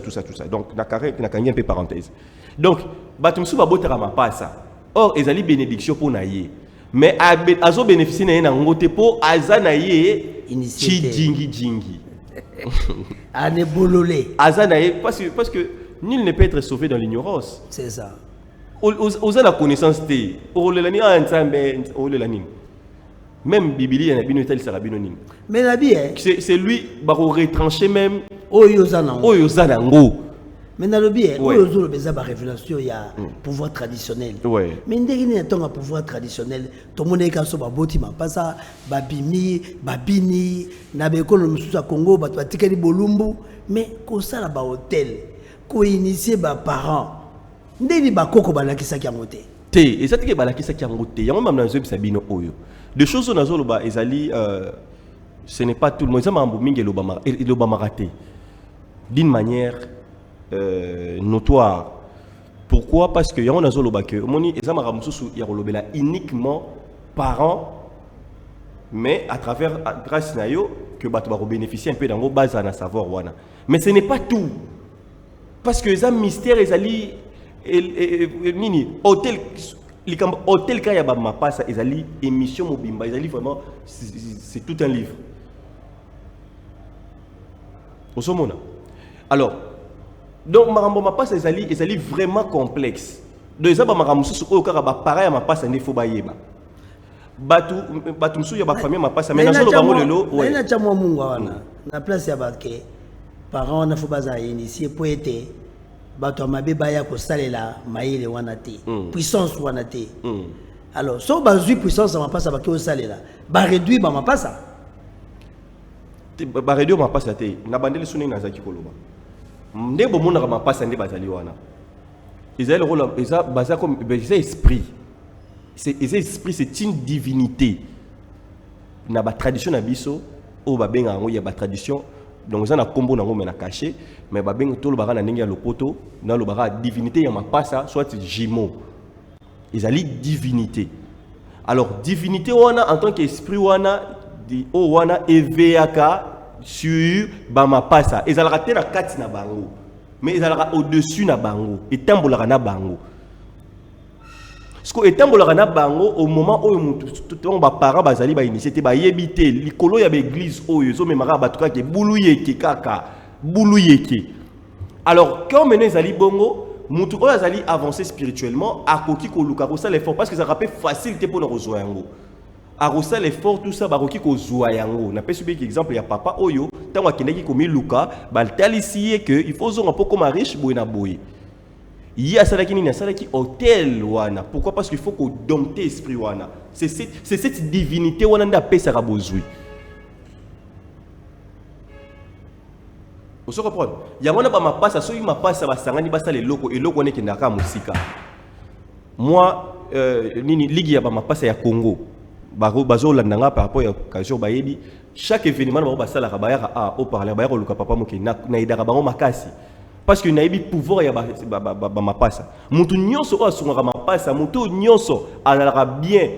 donc na carré na kangi un peu parenthèse donc batumsu ba botera mapasi. Or, ils ont bénédiction pour naïe. Mais ils ont bénéficié de ngote pour azanaïe jingi. Ane bololé. Azanaïe parce que nul ne peut être sauvé dans l'ignorance. C'est ça. Aux la connaissance té. Olelani ensemble olelani. Même Bibli y a bino tel sarabinonim. Mais la vie c'est lui ba retrancher même oyozanango. Mais dans le bien, on a révélation, il y a pouvoir traditionnel. Mais il y a un pouvoir traditionnel. Tout le monde est sur Babotima, pas ça, Babimi, Babini, Nabeko, le Moussa Congo, Batikali Bolumbu. Mais comme ça, là, hôtel, qu'on initie les parents, il y a Koko Balakisa qui a monté. Et ça, c'est Balakisa qui a monté. Il y a même dans Sabino Oyo. Des choses qu'on a zolo ba ezali ce n'est pas tout le monde. Ça m'a embouté l'Obama raté. D'une manière notoire. Pourquoi? Parce que y a un azolo baké. Moni ça m'a ramoussou y a rolobela uniquement parents, mais à travers grâce à eux que bato va bénéficier un peu dans vos bases à savoir wana. Mais ce n'est pas tout. Parce que ça mystère et ali nini hôtel quand il y a ma passe et ali émission mobimba et ali vraiment c'est tout un livre. Au somona. Alors donc ma passe et ali vraiment complexe. Donc ça ba maramusu sur au cas pareil à ma passe ne faut ba yeba. Batu msu ya ba famille ma passe mais na solo ba molelo ouais. Na chamwa mungu wana. Na place ya baké parents na faut baza initier pour être bato mabe baya ko salela maïle wana te puissance wana te alors so bazui puissance ma passe ba ko salela ba réduire ba ma passe ba réduire ma passe te na bandeli suni na zaki koloba ndebo mona ma passe ndé bazali wana Israël rôle ça baza comme c'est esprit c'est esprit c'est une divinité na ba tradition na biso o ba benga ngo ya ba tradition. Donc ça na combo na ngomé na caché mais ba benga to lo bara na ndenge ya lopoto na lo bara divinité ya mapasa soit jimo ezali divinité. Alors divinité wana en tant qu'esprit wana di o wana eveaka sur ba mapasa ezalaka te na kati na bango mais ezalaka au-dessus na bango etambolaka na bango. Ce que etambolaka na bango au moment où mutu ba parents bazali ba initié ba yebité likolo ya l'église oyo zo memara batuka ke buluyeke kaka buluyeke. Alors quand mené zali bongo mutu oyo azali avancer spirituellement akoki ko luka ko ça l'effort parce que ça rappelle facilité pour nos yango a rosa l'effort tout ça bakoki ko zwa yango na pesi bi exemple ya papa oyo tango akendeki ko mi luka ba talisiye que il faut zo un peu comme riche boy na boy. Il y a ça qui n'est pas qui hôtel wana. Pourquoi? Parce qu'il faut qu'on dompte l'esprit wana. C'est cette divinité wana n'a pas ça besoin. Vous se comprenez? Il y a wana pas ma passe, ça ma passe ça va sangani basa les locaux et locaux on est qui n'a qu'à musika. Moi nini ligue ya ba ma passe ya Congo. Bazo landanga par rapport à occasion bayebi chaque événement ba basa la kabaya a au parler ba luka papa moki na idara bango makasi. Parce que naïbi pouvoir ya ma passe. Mutu nyonso o asunga ma passe, mutu nyonso alara bien.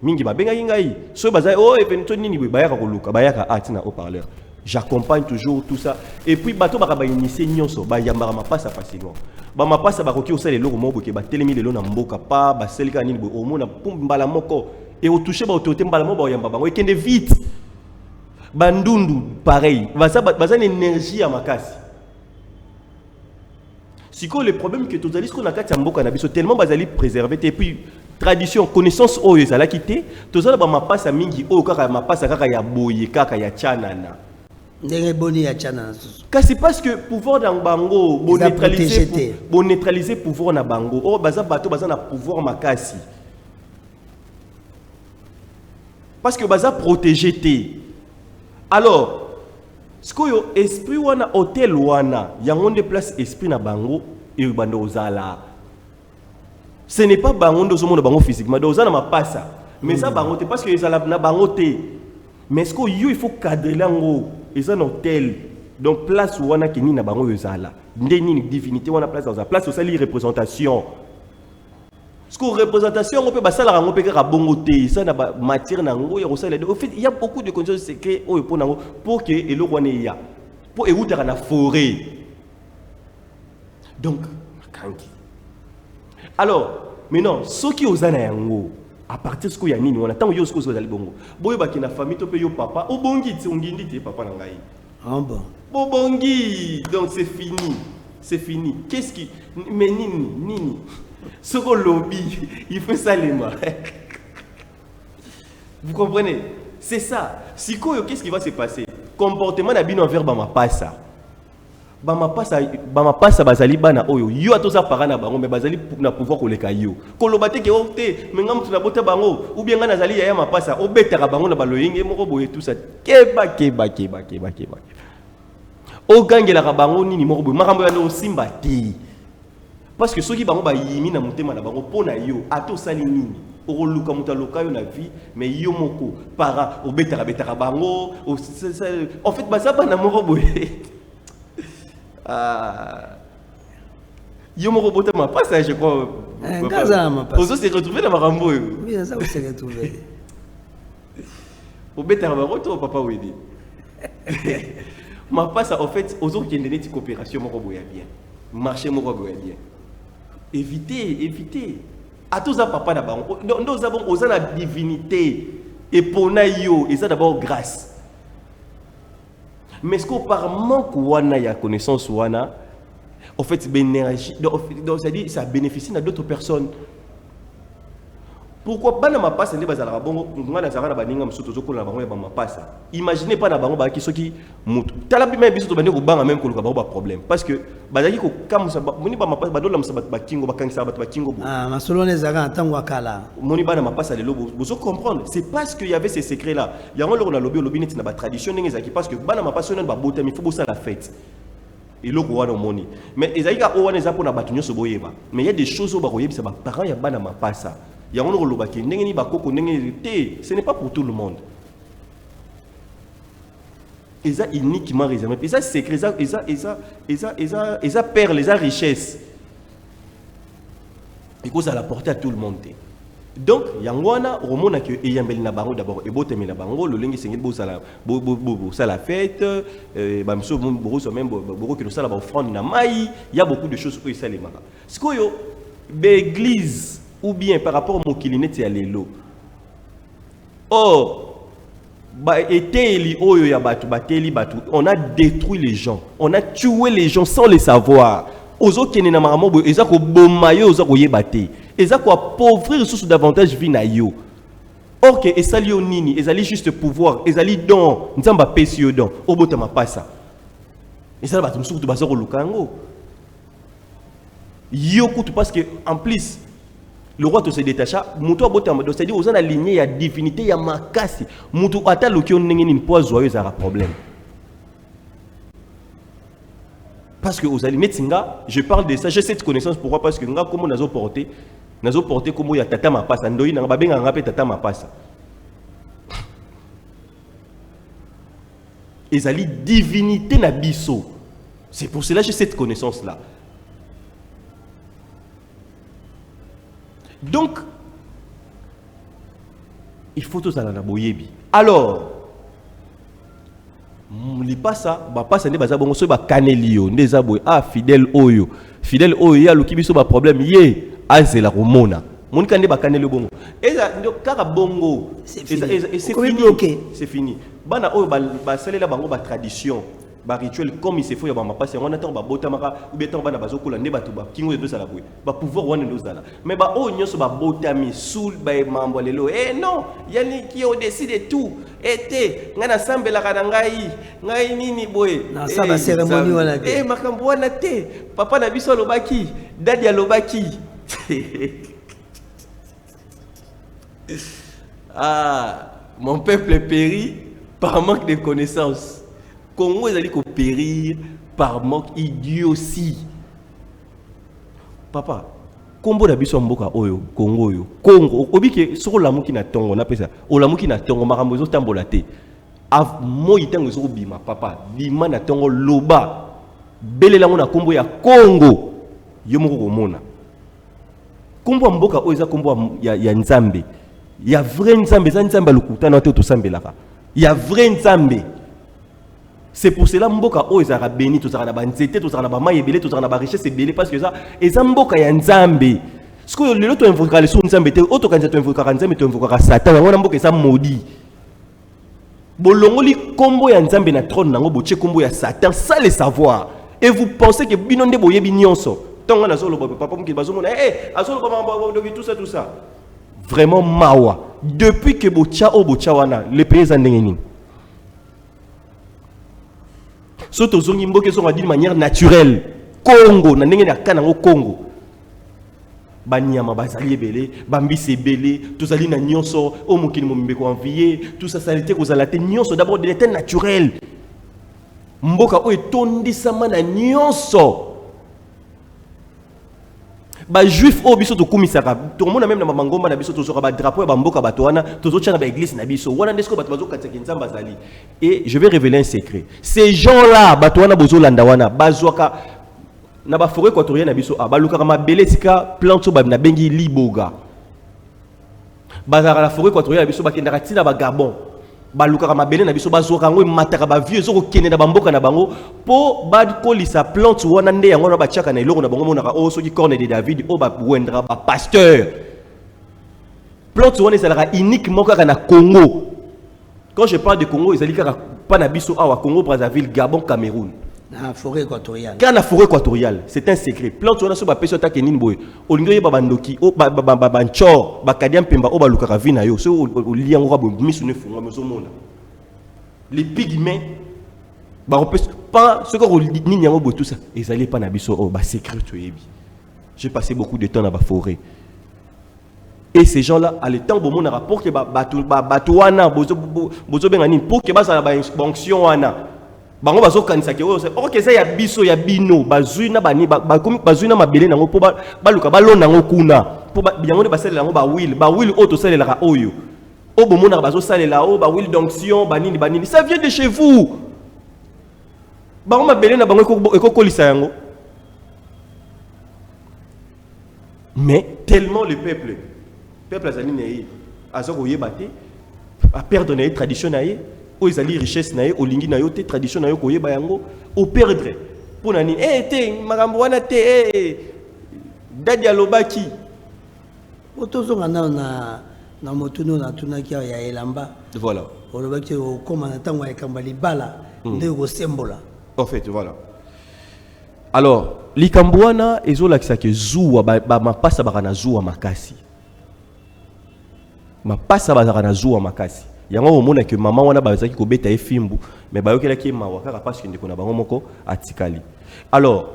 Mingi ba benga ngai. So bazai oh evento nini ba ya ko luka ba ya atina au parleur. J'accompagne toujours tout ça et puis bato ba initier nyonso ba yambara ma passe facilement. Ba ma passe ba koki osala lelo mo boke ba telemi lelo na mboka pa ba selika nini bo omona mbala moko et au toucher ba autorité mbala mo ba yamba bango ekende vite. Bandundu pareil. Baza une énergie à makasi. Si le problème que tous les qu'on a tellement basali préservé et puis tradition connaissance oyo ezala quitté tous les ma passe mingi oyo kaka ma passe kaka ya boye kaka ya chanana ndenge boni ya chanana kasi parce que pouvoir dans bango bon neutraliser pouvoir na bango o baza bato baza na pouvoir makasi parce que baza protéger té alors ce que esprit wana hôtel wana yango de place esprit na bango et bando ozala ce n'est pas bango ndozo mona bango physiquement ozala ma passa mais ça bango parce que ezala na bango té mais ce que il faut cadrer lango et un hôtel donc place wana ki ni na bango ozala ndeni divinité wana place dans place osali représentation ce que représentation on peut basala rango pe ka bongo té ça na matière nango ya osala au fait il y a beaucoup de conditions secrets pour que eloko wana ya pour éouter na forêt donc kanki alors maintenant ce qui ozana yango à partir de ce qu'il y a nini on attend yo ce que ozali bongo boyo ba na famille to pe yo papa obongi ti ongindi ti papa na ngai ah bon bobongi donc c'est fini qu'est-ce qui mais nini ce qu'on lobby il faut ça les mains vous comprenez c'est ça si quoi qu'est-ce qui va se passer comportement d'abino envers ma passa bazali bana oyo yo atoza parana bango mais bazali na pouvoir koleka yo kolobate ke okte mais ngam tuna bota bango ou bien ngana zali ya ma passa obetaka bango na baloyenge moko boye tout ça keba o gangela ka bango nini moko boye makambo ya no simba ti parce que ceux qui bango ba yimi na motema na bango pona yo ato sali nini luka muta loka yo na vie mais yo moko para obetaka bango en fait ba ça bana moko boye yo moko bota ma passe je crois ozo se retrouver dans marambo oui ça vous se retrouver obetaka bango to papa wedi ma passe en fait ozo qui ndene ti coopération moko boya bien marché moko boya bien éviter à tous les papa d'abord nous avons osé la divinité et pour naïo et ça d'abord grâce mais ce qu'on par manque wana ya connaissance wana en fait l'énergie donc ça dit ça bénéficie à d'autres personnes. Pourquoi pas na ma passe ndé bazala bongo ngana zara na baninga msuto zokola bango ya ba ma passe. Imaginez pas na bango ba ki soki mutu. Tala bi même biso to bande ko banga même ko luka ba problème parce que bazaki ko kamusa moni ba ma passe ba dola msa ba kingo ba kangisa ba kingo bo. Ah masolone zara ntango akala. Moni ba na ma passe lelo bozo comprendre, c'est parce qu'il y avait ces secrets là. Il y a on a lobby neti na ba tradition ndenge zaki parce que ba na ma passe ba botami faut bosa la fête. Et l'autre wana moni. Mais ezalika o wana zapo na batunyo so boyeba. Mais il y a des choses au ba koyebisa ba parents ya ba na ma passe. Ce n'est pas pour tout le monde. Et ça uniquement réservé. Et ça secret, et ça perd les richesses. Et que ça la porter à tout le monde. Donc, yangwana romona que eyambeli na bango d'abord et botemi na bango le lingi sengel bo sala la fête bamso boro so même boro que sala ba offrande na mai, il y a beaucoup de choses que ça les maka. Ce que yo l'église ou bien par rapport au mokilinete ya lelo. Or, on a détruit les gens, on a tué les gens sans les savoir. Ozo kene na maramo bo ezako bomayo ozako yebate. Ezako appauvrir sous davantage vie na yo. Or que ezali o nini, ezali juste pouvoir, ezali don, nzamba pesi yo don, obota mapasa. Ezali batu musuku to bazako lukango. Yo kutu parce que en plus le roi se détacha, muto botama, c'est-à-dire aux aligné ya divinité ya makasi. Muto ata lokio ndenge ni poa joyeux a problème. Parce que aux aligné tinga, je parle de ça, j'ai cette connaissance pourquoi parce que nga comment nazo porter comme ya tata ma passe ndoi na ba benga ngape tata ma passe. Ezali divinité na biso. C'est pour cela que j'ai cette connaissance là. Donc, il faut tout ça dans la boyebi. Alors, li passa, ba passa ne baza bongo so ba kanelio, ndeza boy fidèle oyo ya lukibiso ba problème ye azela romona. Mon kande ba kanelio bongo. Eza ndo kaka bongo. C'est fini. C'est fini. Bana oyo ba salela bango ba tradition. Ba rituel comme il se faut ya ba mapasi on attend ba botamaka ou bien tant bana bazokola nde batu ba kingo de sala boy ba pouvoir wana ndo sala mais ba o nyoso ba botami sul ba mambo lelo non yani qui au décide tout été ngana sambela kana ngai nini boy na ça ba cérémonie wana te makambo wana te papa na biso lobaki dadi alobaki mon peuple périt par manque de connaissances. Congo est allé périr par manque idiotie. Papa, Combo d'habitude mboka oyo Congo yo Congo obike soko la muki na tongo na pesa o la muki na tongo makambo zo tambola te av mo itango zo bima papa bima na tongo loba belela ngona Combo ya Congo yo moko komona Combo mboka oyo za Combo ya Nzambe ya vrai Nzambe za Nzambe lukutana to sambelaka ya vrai Nzambe. C'est pour cela mboka o ezara béni to zara na banzete to zara na ba mayebele to zara na ba richesse belé parce que ça eza mboka ya Nzambe. Ce que le to invoquer le son Nzambe te auto quand tu invoquer Nzambe tu invoquer Satan wana mboka eza maudit. Bolongoli kombo ya Nzambe na trône nango boche kombo ya Satan sans le savoir et vous pensez que binonde boyebi nyonso. Tonga na zolo papa mki bazomona azolo ba tout ça. Vraiment mawa. Depuis que bocha wana le pays en ndengeni. Surtout zongi mboke sont d'une manière naturelle. Congo, na ndenge na kanango Congo. Banyama bazali ebele, bambisi ebele, tout ça na nyonso, o mokili mombeko envier, tout ça salité ko zalate nyonso d'abord de l'état naturel. Mboka o etondisama na nyonso. Ba juif o biso to kumisaka tout le monde même na mangomba na biso to zoka ba drapeau ba mboka bato wana to zo tchana ba église na biso wana ndesko bato bazo katsaki nzamba zali. Et je vais révéler un secret. Ces gens-là bato wana bozo landa wana bazwaka na ba forêt équatorienne na biso abaluka ma beletika plante ba na bengi liboga. Bazara la forêt équatorienne na biso bakendaka tina ba Gabon. Baluka ma bele na biso bazwaka ngo mataka ba vieux zo ko kene na ba mboka na bango po ba kolisa plante wana nde yango na ba tchaka na eloko na bango monaka o soki corne de David o ba wendra ba pasteur. Plante wana ezalaka uniquement kaka na Congo. Quand je parle de Congo, ezali kaka pa na biso awa Congo Brazzaville, Gabon, Cameroun. Na forêt équatoriale. Quand la forêt équatoriale, c'est un secret. Plante wana so ba peso ta kenini boy. Olingo ba bandoki o ba nchor, ba kadiam pemba o ba lukaka vina yo. So o liango ka bo misune funga meso mona. Les pygmées ba repes pas ce ko ni nyango boy tout ça. Ezali pa na biso o ba secret to yebi. J'ai passé beaucoup de temps dans la forêt. Et ces gens-là, à l'état bon mon rapport que batouana bozo bengani pour que basa ba fonction wana. Bango bazo kanisa ke o OK ça ya biso ya bino bazuina bani bazuina mabele nango po baluka balona ngo kuna po yango ne basalela ngo ba will auto salela ka oyo o bomona bazo salela o ba will d'onction banini ça vient de chez vous. Bango mabele na bango ekokolisa yango. Mais tellement le peuple azali naye azoko yebate a perdre na tradition naye o ezali richesse naye olingi na yo te tradition na yo ko yeba yango o perdre pona ni te makambo wana te dadi alobaki otozonga na motuno na tunaki ya elamba voilà olobaki o koma na tango ya kamba libala nde ko sembola en fait voilà. Alors likambo wana ezolakisa ke zuwa ba mapasa bakana zuwa makasi mapasa bazaka zuwa makasi yango omona que maman wana bazaki ko beta efimbu mais bayokela ki mawa kaka parce que ndeko na bango moko atikali. Alors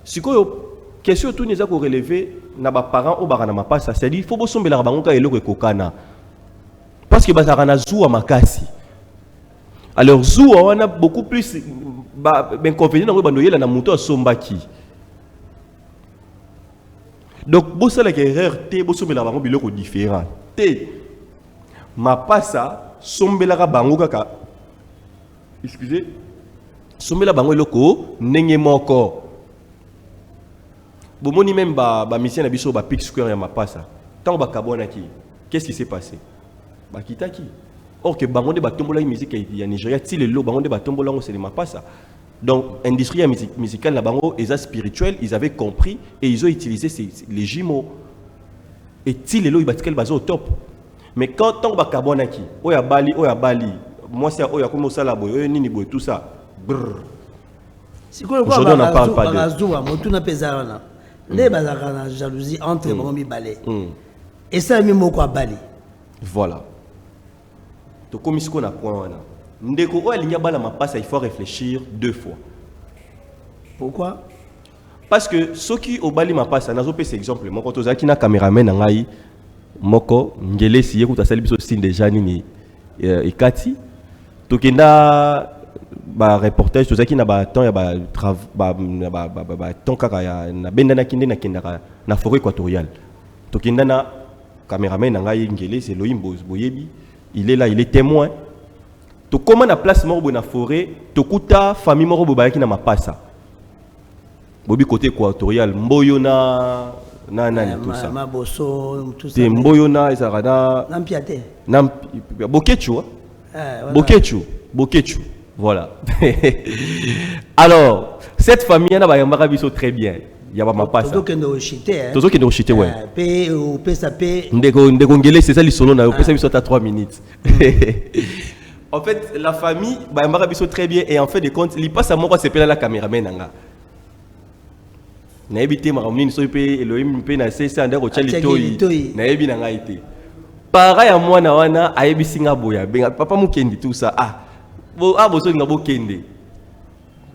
sikoyo question tout neza ko relever na ba parents o bakana mapasa c'est dit faut bosombela bango ka eloko ekokana parce que bazaka na zuwa makasi. Alors zuwa wana beaucoup plus inconvénient nango bando yela na muto asombaki. Donc bosala ke erreur te bosombela bango biloko différent te mapasa sombelaka bango kaka excusez sombela bango eloko ndenge moko bomoni même ba mission na biso ba pic square ya mapasa tant ba kabonaki qu'est-ce qui s'est passé ba kitaki or que bango de batombola musique ya Nigeria ti lelo bango de batombola ngo c'est les mapasa. Donc industrie musicale na bango et spirituel ils avaient compris et ils ont utilisé les jumeaux et ti lelo ibatikel bazo au top. Mais quand on va kabonaki, oya bali, moi c'est oya comme ça la boy, nini boy tout ça. Aujourd'hui on n'en parle pas de. Motu na pezarana. Les bazaka na jalousie entre bango balé. Et ça mi moko bali. Voilà. To comme ce qu'on a point wana. Ndeko oya linya bala mapasa il faut réfléchir 2 fois. Pourquoi? Parce que ceux qui au bali mapasa nazo pesa exemple moko tozaki na cameraman ngai moko ngele siye kutasali biso signe déjà nini ekati tokenda ba reportage tozaki na ba temps ya ba temps kaka ya na benda na kinde na kenda na forêt équatoriale tokenda na cameraman ngai ngele c'est Loïm Boyebi il est là il est témoin to comment na place moko na forêt tokuta famille moko bobayaki na mapasa bobi côté équatorial mboyo na tout ça. C'est Mboyona Ezarada. Nampiate. Bokechu. Bokechu. Voilà. Alors, cette famille n'a pas Marabiso très bien. Il y a pas pas ça. Todo kendo chité. Todo kendo chité ouais. P ou PSP. Ndegongele c'est ça li solo na yo pesa biso à 3 minutes. En fait, la famille ba Marabiso très bien et en fait de compte, il passe à moi c'est la caméraman nanga. Na ebité maramni so pe Elohim pe na sesa ndako chali toyi na ebi na ngai te para ya mwana wana ayebisi nga boya benga papa mukendi tout ça boso ngabo kende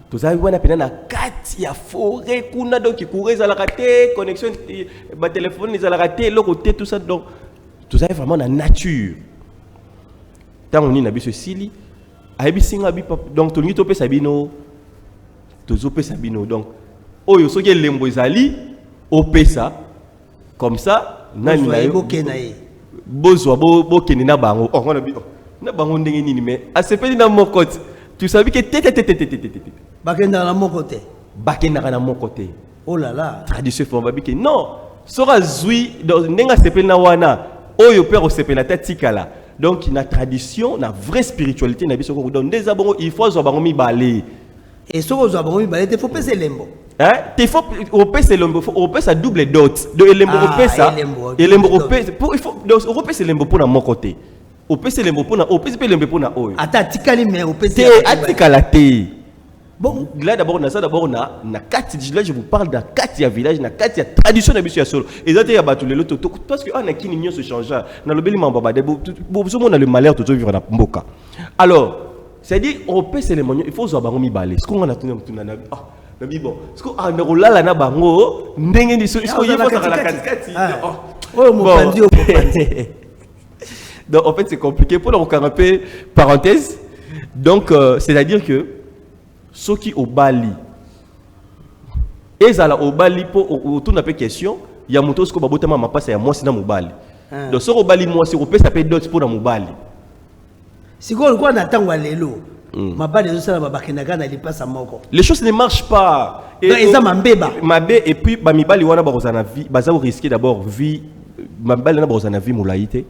to za wana pena na kati ya forêt kuna donc ikureza la raté connexion ba téléphone za la raté le côté tout ça donc to za vraiment na nature tant on na biso sili ayebisi nga bi donc to ngi to pesa bino to zo pesa bino donc oyo soki lembo ezali opesa Comme ça, nani na yo. Bozwa bokende na bango. Oh, on a dit, na bango ndenge nini mais asepeli na mon côté. Tu savais que bakenda na mon côté. Bakenda na mon côté. Oh là là. Tradition fo babiki. Non, sora zui ndenga sepeli na wana. Oyo père osepela tatikala. Donc na tradition, na vraie spiritualité na biso ko donc des abongo il faut zo bango mi balé. Et ce que zo bango mi balé, il faut peser lembo. Hein? Il faut repérer lembo, on pèse à double dot. De lembo repèse ça. Et lembo repèse pour il faut donc repérer lembo pour na mon côté. On pèse lembo pour na on pèse lembo pour na oyo. Ata tikali mais on pèse. Atikala té. Bon, là d'abord na ça d'abord na kati là je vous parle de kati ya village na kati ya tradition na biso ya solo. Et ça te ya batulelo to parce que on a kini nyo se changer. Na lobeli mamba de bo on a le malheur to vivre na mboka. Alors, c'est-à-dire on pèse lembo il faut zo bango mi balé. Ce qu'on a tenu na ah mais bon, ce qu'on a là na bango ndenge ni so il faut ça la kati. Oh mon pandi au donc en fait c'est compliqué pour donc un peu parenthèse. Donc c'est-à-dire que ceux qui au Bali ezala au Bali pour autour de question, il y a moto ce ko babotama mapasa ya moi sina mobali. Donc ce au Bali moi c'est repé ça peut d'autres pour na mobali. Si quoi na tangwa lelo. Les choses ne marchent pas. Et puis, mibali wana barozana vie, baza risquer d'abord vie, mibali na barozana vie moulaïté.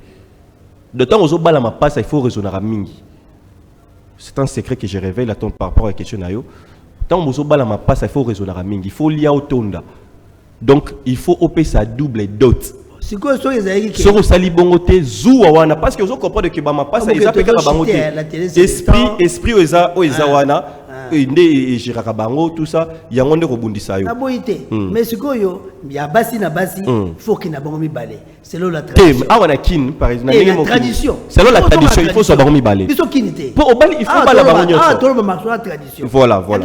De temps aux bala ma passe, il faut raisonner à mingi. C'est un secret que je révèle à ton par rapport à la question nayo. Tant aux bala ma passe, il faut raisonner à mingi. Il faut lier au tonda. Donc, il faut opérer sa double dot. Si quoi so ezali ke so sali bongote zuwa wana parce que vous comprenez que ba mapasa ils appellent ba bangote esprit eza wana inde jiraka bango tout ça yango nde ko bundisa yo aboyite mais sikoyo ya basi na basi faut que na bango mi balé c'est là la tradition wana kin par exemple la tradition c'est là la tradition il faut so bango mi balé biso kinité pour au bali il faut bala bango nyonso ah tolo ba la tradition voilà voilà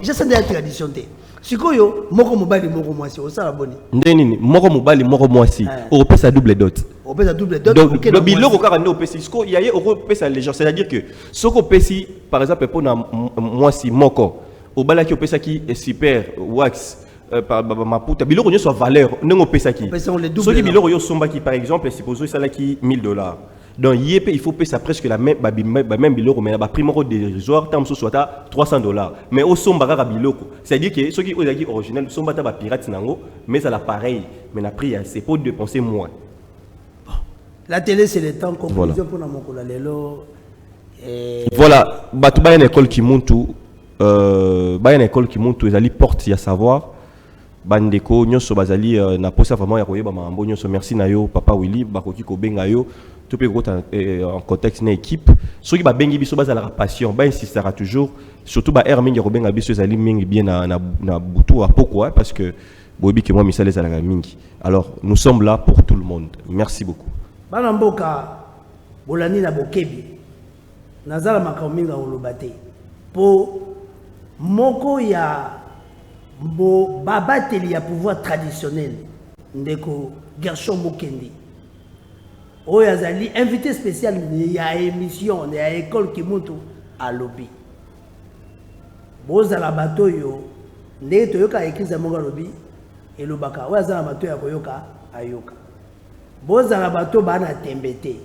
je sais la tradition té sikoyo moko mobali moko mwasi osala boni ndeni moko mobali moko mwasi on pèse à double dot on pèse à double dot donc le biloko kaka ndo pèse siko yaye on pèse à légère c'est-à-dire que soko pèse par exemple pour na mwasi moko obala ki opesa ki super wax par maputa biloko nyo soit valeur ndenge opesa ki soki biloko yo somba ki par exemple supposons ça là qui $1000. Donc il faut payer ça presque la même même biloko mais la prix moko dérisoire tant soit à $300 mais au somba kaka biloko c'est-à-dire que ceux qui ont original somba ta ba pirate nango mais ça la pareil mais la prix c'est pour dépenser moins. La télé c'est le temps conclusion pour na mokola lelo voilà batu ba une école qui monte ba une école qui monte ezali porte ya savoir bandeko nyonso bazali na posa vraiment ya koyeba mambo nyonso merci na yo papa Willy bakoki ko benga yo tout peut en contexte une équipe ceux qui ba bengi biso bazala passion ba insistera toujours surtout ba air mingi ko benga biso ezali mingi bien na butu pourquoi parce que bobi que moi misale ezala mingi alors nous sommes là pour tout le monde merci beaucoup bana mboka bolani na bokebi nazala makaminga olobate po moko ya bo babateli ya pouvoir traditionnel ndeko Gershon Mokendi oyo azali invité spécial ya émission ya école Kimuntu à lobby bozala bato yo ndenge toyoka ekiza monga lobby elobaka oyo azala bato ya koyoka ayoka bozala bato bana tembete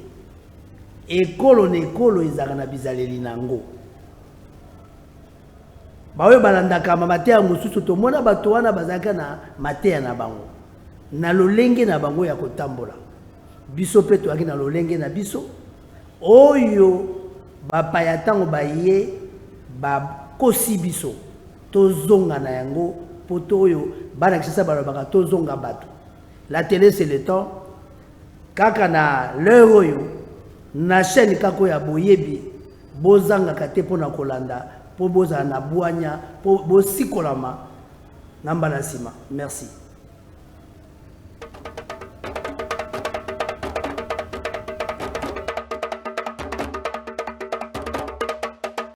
ekolo na ekolo ezaka na bizaleli nango bawe balandaka mateya mosusu tomona bato wana bazalaka na mateya na bango na lolenge na bango ya kotambola biso pe toyaki na lolenge na biso oyo bapaya ntango baye bakosi biso tozonga na yango po to oyo banakisa balobaka tozonga bato la télé c'est le temps kaka na l'heure oyo na chaîne kako ya boyebi bozangaka te mpo na kolanda po bozala na bwanya po bosikolama namba na nsima merci.